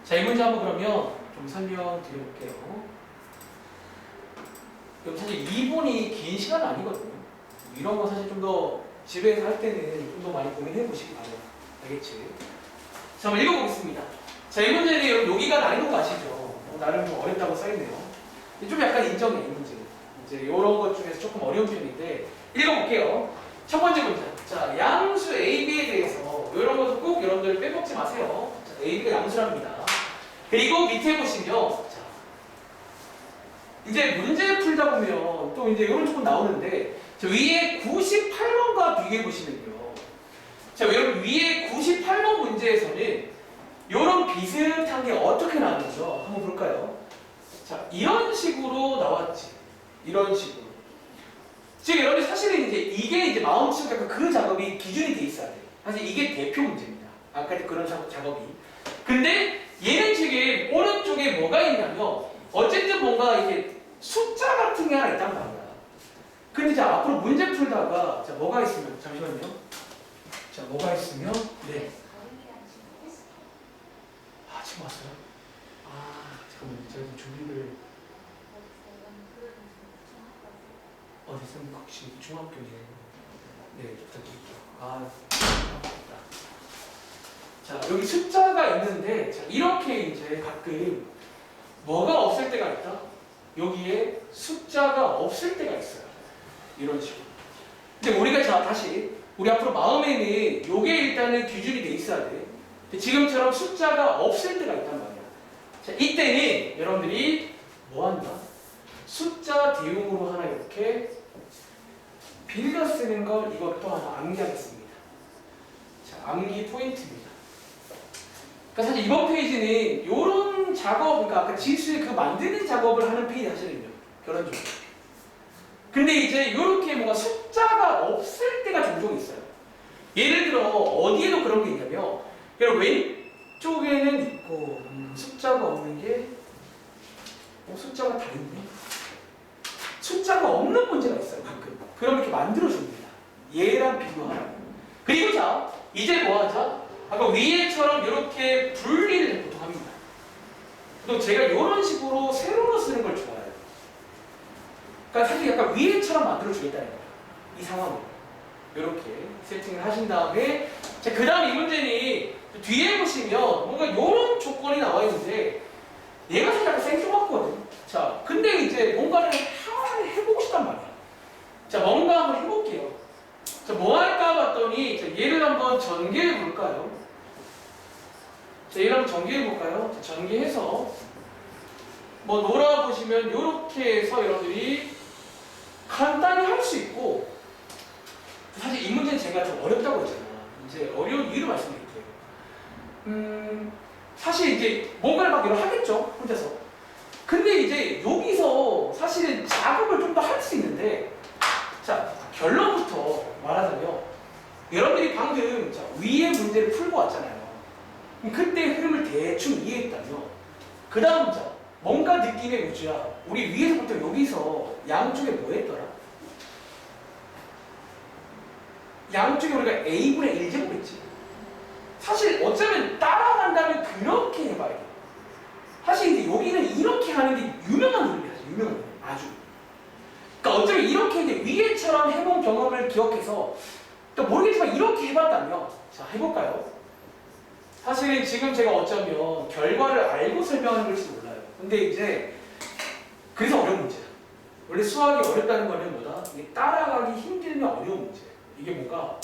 자, 이 문제 한번 그러면 좀 설명드려볼게요. 여기 사실 2분이 긴 시간 아니거든요. 이런 거 사실 좀 더 집에서 할 때는 좀 더 많이 고민해 보시기 바래요. 알겠지? 자, 한번 읽어보겠습니다. 자, 이 문제는 여러분 여기가 난이도가 아시죠? 나름 좀 어렵다고 써있네요. 좀 약간 인정해, 이 문제. 이제 이런 것 중에서 조금 어려운 편인데 읽어볼게요. 첫 번째 문제. 자, 양수 AB에 대해서 이런 것도 꼭 여러분들 빼먹지 마세요. 자, AB가 양수랍니다. 그리고 밑에 보시면 자, 이제 문제 풀다 보면 또 이제 이런 조금 나오는데 자, 위에 98번과 비교해 보시면요. 자, 여러분 위에 98번 문제에서는 이런 비슷한 게 어떻게 나왔는지요? 한번 볼까요? 자, 이런 식으로 나왔지. 이런 식으로. 지금 여러분 사실은 이제 이게 이제 마음치고 약간 그 작업이 기준이 돼 있어야 돼요. 사실 이게 대표 문제입니다. 아까 그런 작업이. 근데 얘는 지금 오른쪽에 뭐가 있냐면 어쨌든 뭔가 이게 숫자 같은 게 하나 있단 말이야. 근데 이제 앞으로 문제 풀다가 자 뭐가 있으면 잠시만요. 자 뭐가 있으면 네. 아 지금 왔어요? 아 잠깐만요. 제가 좀 준비를 어디서 혹시 중학교예요? 네 부탁드릴게요. 아 아깝다. 자 여기 숫자가 있는데 자, 이렇게 이제 가끔 뭐가 없을 때가 있다. 여기에 숫자가 없을 때가 있어요. 이런 식으로. 근데 우리가 자 다시 우리 앞으로 마음에는 요게 일단은 기준이 돼 있어야 돼. 근데 지금처럼 숫자가 없을 때가 있단 말이야. 자 이때는 여러분들이 뭐 한다? 숫자 대용으로 하나 이렇게 빌려 쓰는 걸 이것도 하나 암기하겠습니다. 자 암기 포인트입니다. 그러니까 사실 이번 페이지는 이런 작업, 그러니까 아까 지수의 그 만드는 작업을 하는 페이지 사실은요. 결론적으로. 근데 이제 이렇게 뭔가 숫자가 없을 때가 종종 있어요. 예를 들어 어디에도 그런 게 있냐면, 여러분 왼쪽에는 있고 숫자가 없는 게, 숫자가 다 있네. 숫자가 없는 문제가 있어요. 가끔. 그럼 이렇게 만들어줍니다. 얘랑 비교하라고. 그리고 자, 이제 뭐 하자? 아까 위에처럼 이렇게 분리를 보통 합니다. 또 제가 이런 식으로 세로로 쓰는 걸 좋아해요. 그러니까 사실 약간 위에처럼 만들어 주겠다는 거예요. 이 상황을 이렇게 세팅을 하신 다음에, 그 다음 이 문제는 뒤에 보시면 뭔가 이런 조건이 나와 있는데 얘가 사실 약간 생뚱맞거든. 자, 근데 이제 뭔가를 해보고 싶단 말이야. 자, 뭔가 한번 해볼게요. 자, 뭐 할까 봤더니, 자, 얘를 한번 전개해 볼까요? 자, 얘를 한번 전개해 볼까요? 자, 전개해서 뭐 놀아보시면 이렇게 해서 여러분들이 간단히 할 수 있고, 사실 이 문제는 제가 좀 어렵다고 했잖아. 이제 어려운 이유를 말씀드릴게요. 사실 이제 뭔가를 막 이런 하겠죠, 혼자서. 근데 이제 여기서 사실은 작업을 좀 더 할 수 있는데, 자, 결론부터 말하자면 여러분들이 방금 자, 위의 문제를 풀고 왔잖아요. 그때 흐름을 대충 이해했다면 그 다음 자, 뭔가 느낌의 우주야. 우리 위에서부터 여기서 양쪽에 뭐 했더라? 양쪽에 우리가 A분의 1제곱 했지. 사실 어쩌면 따라간다면 그렇게 해봐야 돼. 사실 이제 여기는 이렇게 하는 게 유명한 흐름이야. 유명한 흐름. 아주. 그러니까 어쩌면 이렇게 이제 위에처럼 해본 경험을 기억해서 또 모르겠지만 이렇게 해봤다면, 자, 해볼까요? 사실은 지금 제가 어쩌면 결과를 알고 설명하는 걸지도 몰라요. 근데 이제 그래서 어려운 문제야. 원래 수학이 어렵다는 거는 뭐다? 이게 따라가기 힘들면 어려운 문제예요. 이게 뭔가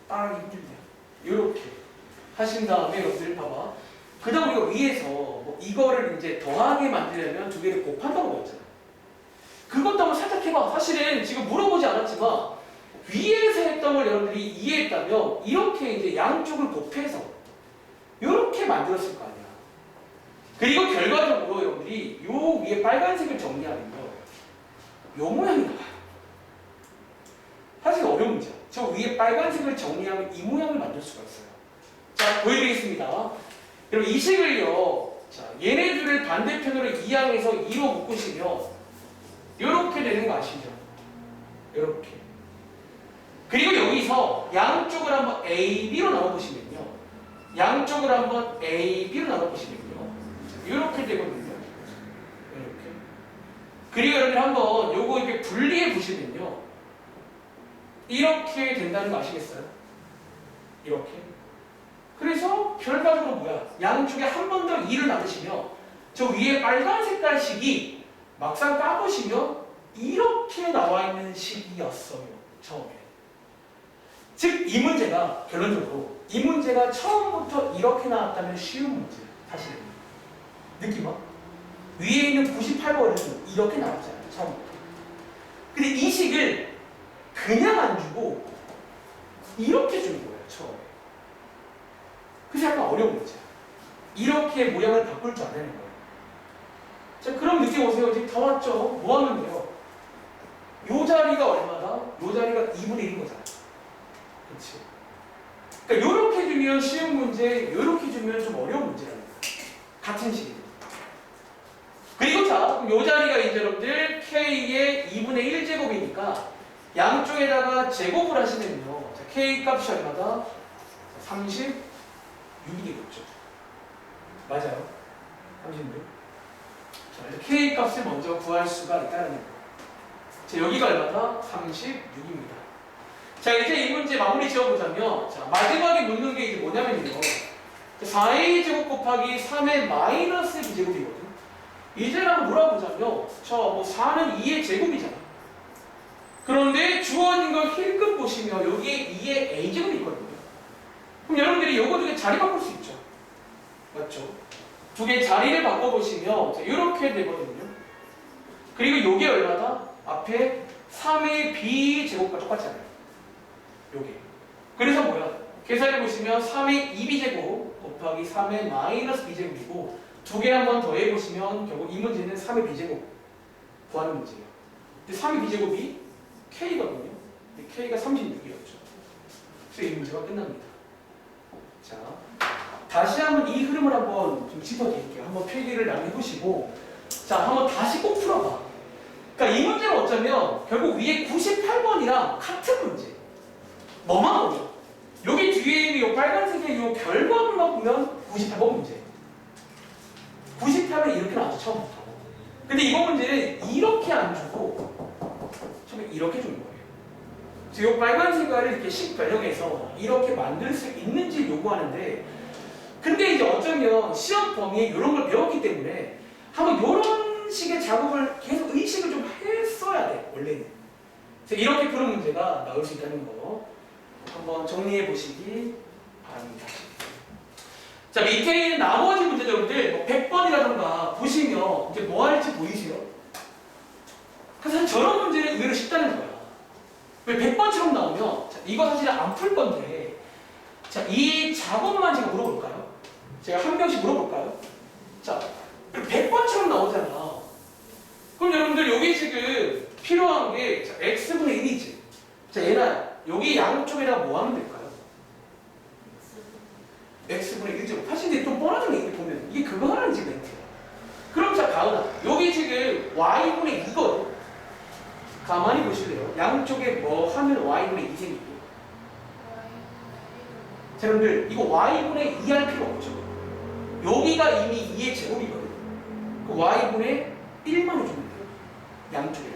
따라가기 힘들냐. 이렇게 하신 다음에 여러분들 봐봐. 그 다음 우리가 위에서 뭐 이거를 이제 더하게 만들려면 두 개를 곱한다고 했잖아요. 그것도 한번 살짝 해봐. 사실은 지금 물어보지 않았지만 위에서 했던 걸 여러분들이 이해했다면 이렇게 이제 양쪽을 곱해서 이렇게 만들었을 거 아니야. 그리고 결과적으로 여러분들이 요 위에 빨간색을 정리하면요, 요 모양이 나와요. 사실 어려운 문제야. 저 위에 빨간색을 정리하면 이 모양을 만들 수가 있어요. 자, 보여드리겠습니다. 여러분 이 식을요, 자, 얘네들을 반대편으로 이항해서 2로 묶으시면 이렇게 되는 거 아시죠? 이렇게. 그리고 여기서 양쪽을 한번 A, B로 나눠보시면요, 양쪽을 한번 A, B로 나눠보시면요, 이렇게 되거든요. 이렇게. 그리고 여러분 한번 요거 이렇게 분리해 보시면요, 이렇게 된다는 거 아시겠어요? 이렇게. 그래서 결과적으로 뭐야? 양쪽에 한 번 더 2를 나누시면 저 위에 빨간 색깔 식이 막상 까보시면 이렇게 나와 있는 식이었어요. 처음에. 즉 이 문제가 결론적으로 이 문제가 처음부터 이렇게 나왔다면 쉬운 문제예요. 사실은. 느낌 와? 위에 있는 98번은 이렇게 나왔잖아요. 처음부터. 근데 이 식을 그냥 안 주고 이렇게 주는 거예요. 처음에. 그래서 약간 어려운 문제야. 이렇게 모양을 바꿀 줄 아는 거예요. 자, 그럼 느낌 오세요. 이제 더 왔죠? 뭐 하면 돼요? 요 자리가 얼마다? 요 자리가 2분의 1인 거잖아. 그렇지? 그러니까 요렇게 주면 쉬운 문제, 요렇게 주면 좀 어려운 문제라는 거예요. 같은 식이에요. 그리고 자, 그럼 요 자리가 이제 여러분들 K의 2분의 1제곱이니까 양쪽에다가 제곱을 하시면요, 자, K 값이 얼마다? 36이 되겠죠. 맞아요. 36. 자, K 값을 먼저 구할 수가 있다는 거예요. 자, 여기가 얼마다? 36입니다. 자, 이제 이 문제 마무리 지어보자면, 자, 마지막에 묻는 게 이제 뭐냐면요, 4a 제곱 곱하기 3의 마이너스 b제곱이거든. 이제 한번 물어보자면, 자, 뭐 4는 2의 제곱이잖아. 그런데 주어진 걸 힐끔 보시면 여기에 2의 a제곱이 있거든요. 그럼 여러분들이 요거 중에 자리 바꿀 수 있죠. 맞죠? 두 개 자리를 바꿔보시면 이렇게 되거든요. 그리고 요게 얼마다? 앞에 3의 b제곱과 똑같잖아요. 요게. 그래서 뭐야? 계산해 보시면 3의 2b제곱 곱하기 3의 마이너스 b제곱이고 두 개 한 번 더 해보시면 결국 이 문제는 3의 b제곱 구하는 문제예요. 근데 3의 b제곱이 k거든요. 근데 k가 36이었죠. 그래서 이 문제가 끝납니다. 자, 다시 한번 이 흐름을 한번 좀 짚어드릴게요. 한번 필기를 나눠보시고 자, 한번 다시 꼭 풀어봐. 그러니까 이 문제는 어쩌면 결국 위에 98번이랑 같은 문제. 뭐만 보면 여기 뒤에 있는 이 빨간색의 이 결과물만 보면 98번 문제. 98은 이렇게 나왔죠, 처음부터. 근데 이번 문제는 이렇게 안 주고 처음에 이렇게 주는 거예요. 그래서 이 빨간 색깔을 이렇게 식 변형해서 이렇게 만들 수 있는지 요구하는데 근데 이제 어쩌면 시험 범위에 이런 걸 배웠기 때문에 한번 이런 식의 작업을 계속 의식을 좀 했어야 돼, 원래는. 그래서 이렇게 푸는 문제가 나올 수 있다는 거 한번 정리해 보시기 바랍니다. 자, 밑에 있는 나머지 문제들들 뭐 100번이라던가 보시면 이제 뭐 할지 보이세요? 사실 저런 문제는 의외로 쉽다는 거야. 왜 100번처럼 나오면 자, 이거 사실 안 풀 건데 자, 이 작업만 제가 물어볼까요? 제가 한 명씩 물어볼까요? 자, 100번처럼 나오잖아. 그럼 여러분들 여기 지금 필요한 게 자, x분의 1이지. 자, 얘나 여기 양쪽에다가 뭐 하면 될까요? x분의 1제곱. 사실 이제 좀 뻔하잖아. 이렇게 보면 이게 그거 하나는 지금 멘트야. 그럼 자, 가은아 여기 지금 y분의 2거든. 가만히 보실래요? 양쪽에 뭐 하면 y분의 2 생기고. 자, 여러분들 이거 y분의 2 할 필요 없죠. 여기가 이미 2의 제곱이거든. 그 y분의 1만 해주면 돼요. 양쪽에.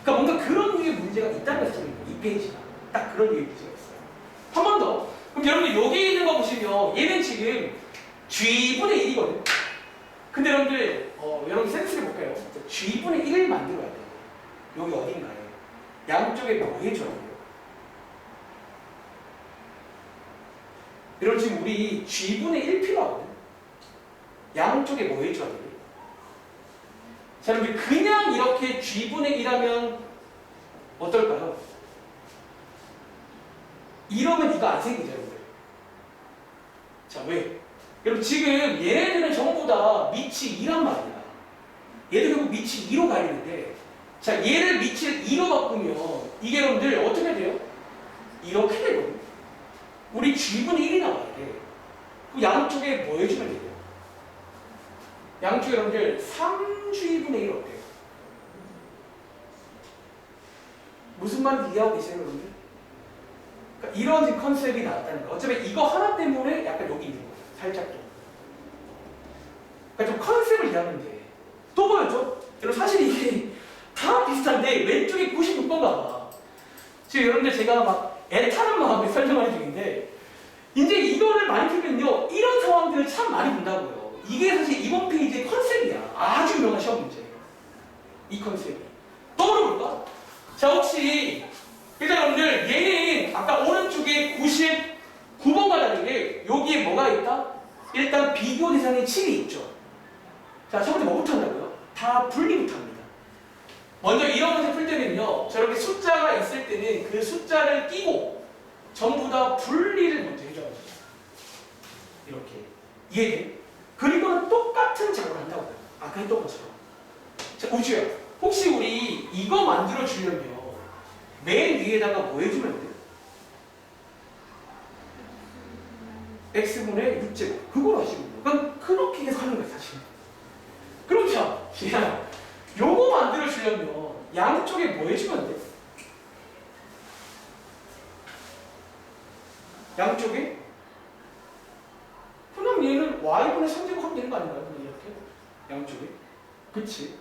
그러니까 뭔가 그런 류의 문제가 있다는 거죠. 이 페이지가. 딱 그런 류의 문제가 있어요. 한 번 더. 그럼 여러분들 여기 있는 거 보시면 얘는 지금 g분의 1이거든. 근데 여러분들 여러분 센스를 볼까요? g분의 1을 만들어야 돼요. 여기 어딘가에. 양쪽에 뭐 해줘야 돼요? 여러분 지금 우리 g분의 1 필요하거든. 양쪽에 뭐 해줘야 돼요? 자, 여러분 그냥 이렇게 g분의 1하면 어떨까요? 이러면 이거 안 생기죠, 여러분들. 자, 왜? 여러분 지금 얘네들은 전부 다 밑이 2란 말이야. 얘들 결국 밑이 2로 가야 되는데 자, 얘를 밑을 2로 바꾸면 이게 여러분들 어떻게 돼요? 이렇게 되거든요. 우리 g분의 1이 나와야 돼. 그 양쪽에 뭐 해주면 돼요? 양쪽에 여러분들 3g분의 1 어때요? 무슨 말인지 이해하고 계세요, 여러분들? 그러니까 이런 지금 컨셉이 나왔다는 거. 어차피 이거 하나 때문에 약간 여기 있는 거예요. 살짝 좀. 그러니까 좀 컨셉을 이해하면 돼. 또 보여줘? 여러분 사실 이게 다 비슷한데 왼쪽에 96번가 봐. 지금 여러분들 제가 막 애타는 마음에 설명하는 중인데 이제 이거를 많이 풀면요 이런 상황들을 참 많이 본다고요. 이게 사실 이번 페이지의 컨셉이야. 아주 유명한 시험 문제예요. 이 컨셉이. 또 물어볼까? 자, 혹시 일단 여러분들 얘는 아까 오른쪽에 99번과 다르게 여기에 뭐가 있다? 일단 비교 대상에 7이 있죠. 자, 첫 번째 뭐부터 한다고요? 다 분리부터 합니다. 먼저 이런 문제 풀 때는요 저렇게 숫자가 있을 때는 그 숫자를 띄고 전부 다 분리를 먼저 해줘야 돼요. 이렇게. 이해돼? 그리고는 똑같은 작업을 한다고요. 아까 했던 것처럼. 자, 우주야. 혹시 우리 이거 만들어 주려면 맨 위에다가 뭐 해주면 돼요? x분의 6제곱. 그걸 하시면 돼요. 그럼 그렇게 계속 하는 거예요, 사실. 그럼 자, 야, 요거 만들어 주려면 양쪽에 뭐 해주면 돼? 양쪽에? 그럼 얘는 y분의 3제곱 하면 되는 거 아닌가요? 그냥 이렇게? 양쪽에? 그치?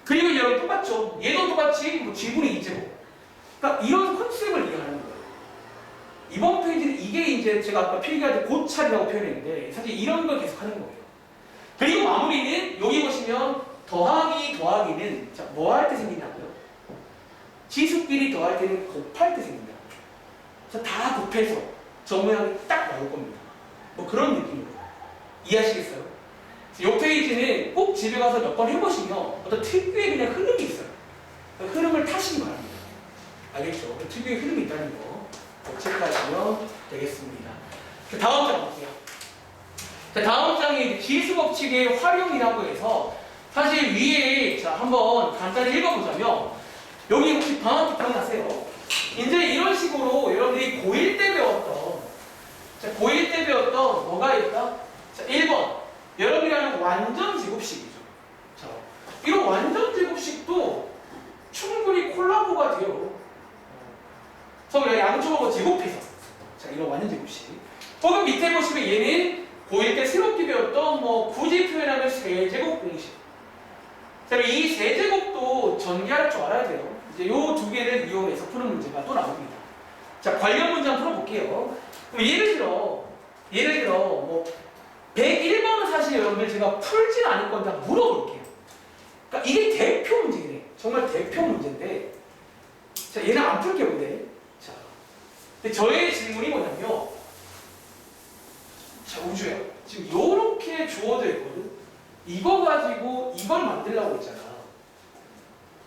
그리고 얘랑 똑같죠? 얘도 똑같이 뭐 g분의 2제곱. 그러니까 이런 컨셉을 이해하는 거예요. 이번 페이지는 이게 이제 제가 아까 필기할 때 고찰이라고 표현했는데 사실 이런 걸 계속 하는 거예요. 그리고 마무리는 여기 보시면 더하기는 자, 뭐 할 때 생긴다고요? 지수끼리 더할 때는 곱할 때 생긴다. 자, 다 곱해서 저 모양이 딱 나올 겁니다. 뭐 그런 느낌으로 이해하시겠어요? 이 페이지는 꼭 집에 가서 몇 번 해보시면 어떤 특유의 그냥 흐름이 있어요. 그 흐름을 타시기 바랍니다. 알겠죠? 그 특유의 흐름이 있다는 거 꼭 체크하시면 되겠습니다. 다음 장 볼게요. 자, 다음 장에 지수 법칙의 활용이라고 해서 사실 위에 자 한번 간단히 읽어보자면 여기 혹시 방학 기억나세요? 이제 이런 식으로 여러분들이 고1 때 배웠던 자, 고1 때 배웠던 뭐가 있다? 자, 1번 여러분이 하는 완전 제곱식이죠. 자, 이런 완전 제곱식도 충분히 콜라보가 돼요. 서로 양쪽하고 제곱해서 자, 이런 완전 제곱식. 혹은 밑에 보시면 얘는 고1 때 새롭게 배웠던 뭐 굳이 표현하면 세제곱 공식. 자, 이 세제곱도 전개할 줄 알아야 돼요. 이제 요 두 개를 이용해서 푸는 문제가 또 나옵니다. 자, 관련 문제 한번 풀어볼게요. 그럼 예를 들어 뭐 101번은 사실 여러분들 제가 풀진 않을 건데 한번 물어볼게요. 그러니까 이게 대표 문제네. 정말 대표 문제인데 자, 얘는 안 풀게요, 근데. 자, 근데 저의 질문이 뭐냐면요. 자, 우주야. 지금 요렇게 주어져 있거든. 이거 가지고 이걸 만들려고 했잖아.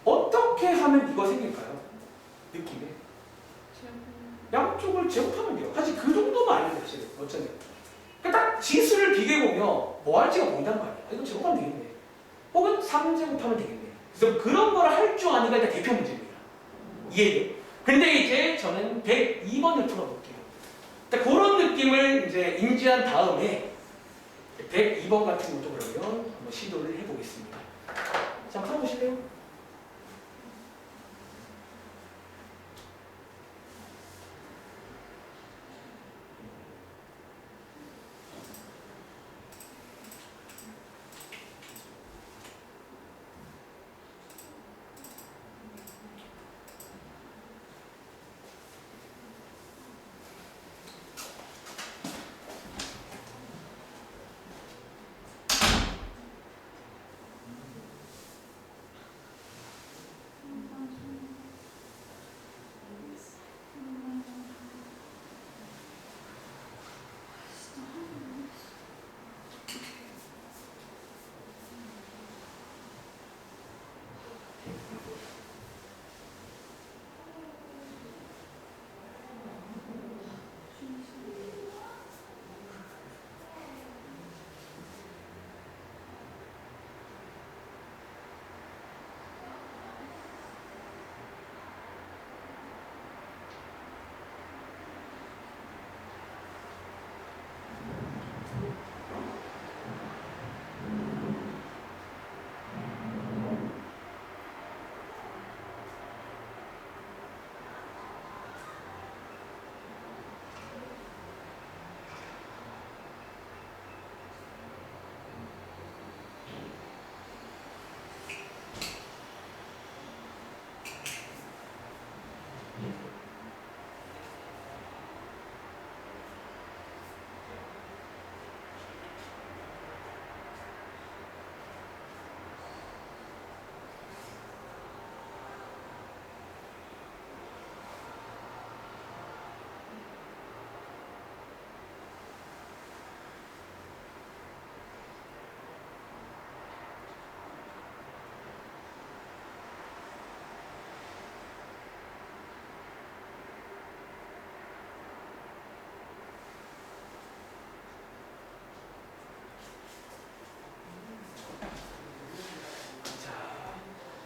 어떻게 하면 이거 생길까요? 느낌에. 양쪽을 제곱하면 돼요. 사실 그 정도만 알면 되지. 어쩌면. 그러니까 딱 지수를 비교해보면 뭐 할지가 보인단 말이야. 이거 제곱하면 되겠네. 혹은 3제곱하면 되겠네. 그래서 그런 걸 할 줄 아니까 일단 대표 문제입니다. 이해돼? 근데 이제 저는 102번을 풀어볼게요. 그런 느낌을 이제 인지한 다음에 102번 같은 것도 그러면 한번 시도를 해보겠습니다. 자, 풀어보실래요?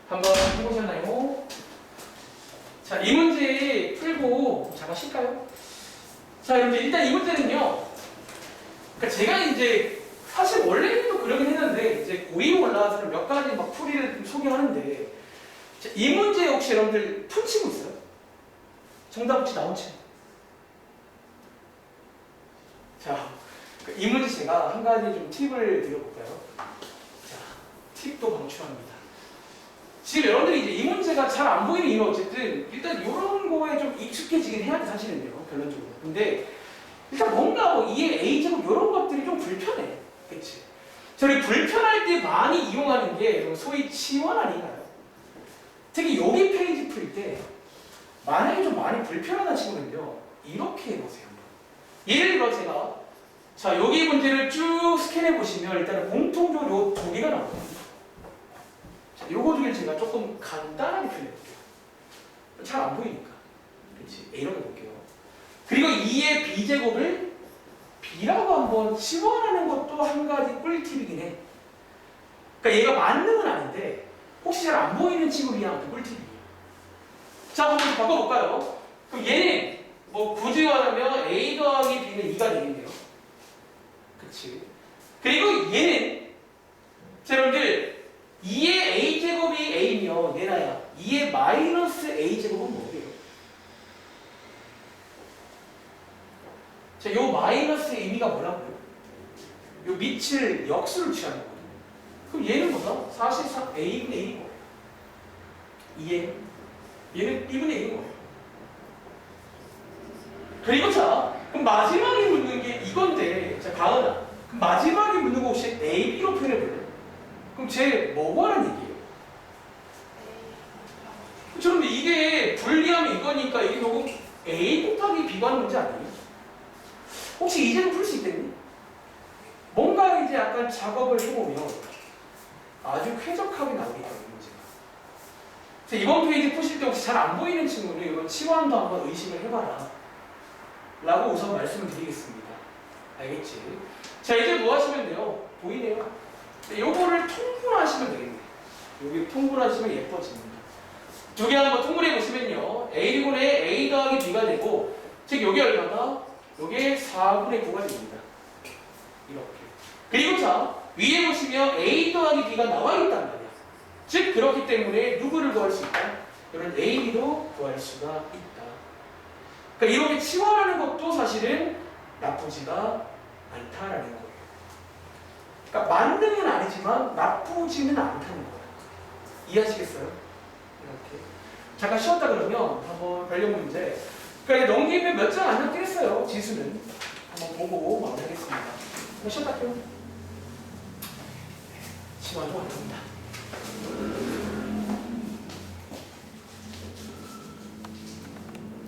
한번 해보셨나요? 자, 이 문제 풀고 잠깐 쉴까요? 자, 여러분 일단 이 문제는요. 그러니까 제가 이제 사실 원래는 그러긴 했는데 이제 고2 올라와서 몇 가지 막 풀이를 좀 소개하는데 자, 이 문제 혹시 여러분들 푼 친구 있어요? 정답 혹시 나온 친구? 자, 이 문제 제가 한 가지 좀 팁을 드려볼까요? 자, 팁도 방출합니다. 지금 여러분들이 이제 이 문제가 잘 안 보이는 이유는 어쨌든 일단 이런 거에 좀 익숙해지긴 해야 돼 사실은요 결론적으로. 근데 일단 뭔가 뭐 2의 A제곱 이런 것들이 좀 불편해. 그치? 저희 불편할 때 많이 이용하는 게 소위 치원 아닌가요? 특히 여기 페이지 풀 때 만약에 좀 많이 불편하다 치면요 이렇게 해보세요. 예를 들어 제가 자 여기 문제를 쭉 스캔해 보시면 일단 공통적으로 요 두 개가 나와요. 자, 요거 중에 제가 조금 간단하게 표현해볼게요. 잘 안 보이니까. 그렇지? A로 해볼게요. 그리고 2의 B제곱을 B라고 한번 치환하는 것도 한 가지 꿀팁이긴 해. 그러니까 얘가 만능은 아닌데 혹시 잘 안 보이는 친구를 위한 어떤 꿀팁이에요. 자, 한번 바꿔볼까요? 그럼 얘는 뭐 굳이 말하면 A 더하기 B는 2가 되겠네요. 그치? 그리고 얘는 자, 여러분들 2의 A제곱이 A면 얘나야 2의 마이너스 A제곱은 뭐예요? 자, 요 마이너스의 의미가 뭐라고요? 요 밑을 역수를 취하는 거예요. 그럼 얘는 뭐다? 사실상 A분의 1인 거예요. 얘는 B분의 1인 거예요. 그리고 자, 그럼 마지막에 묻는 게 이건데, 자, 가은아. 그럼 마지막에 묻는 거 혹시 A, B로 표현해볼래? 그럼 쟤 뭐고 하는 얘기예요? 그럼 이게 분리하면 이거니까 이게 결국 A 곱하기 B가 하는 문제 아니에요? 혹시 이제는 풀 수 있겠니? 뭔가 이제 약간 작업을 해보면 아주 쾌적하게 나오겠다, 이 문제가. 자, 이번 페이지 푸실 때 혹시 잘 안 보이는 친구는 이건 치환도 한번 의식을 해봐라 라고 우선 말씀을 드리겠습니다. 알겠지? 자, 이제 뭐 하시면 돼요? 보이네요? 자, 요거를 통분하시면 되겠네. 여기 통분하시면 예뻐집니다. 두 개 한번 통분해 보시면요. A분의 A 더하기 B가 되고, 즉 여기 얼마다? 여기에 4분의 9가 됩니다. 이렇게. 그리고 자, 위에 보시면 A 더하기 B가 나와 있단 말이야. 즉, 그렇기 때문에 누구를 구할 수 있다? 이런 A, B도 구할 수가 있다. 그러니까 이렇게 치환하는 것도 사실은 나쁘지가 않다라는 거예요. 그러니까 만능은 아니지만 나쁘지는 않다는 거예요. 이해하시겠어요? 이렇게. 잠깐 쉬었다 그러면 한번 관련 문제. 그러니까 넘기면 몇 장 안 남긴 했어요. 지수는. 한번 보고 마무리하겠습니다. 한번 쉬었다 할게요. 치환도 안 됩니다.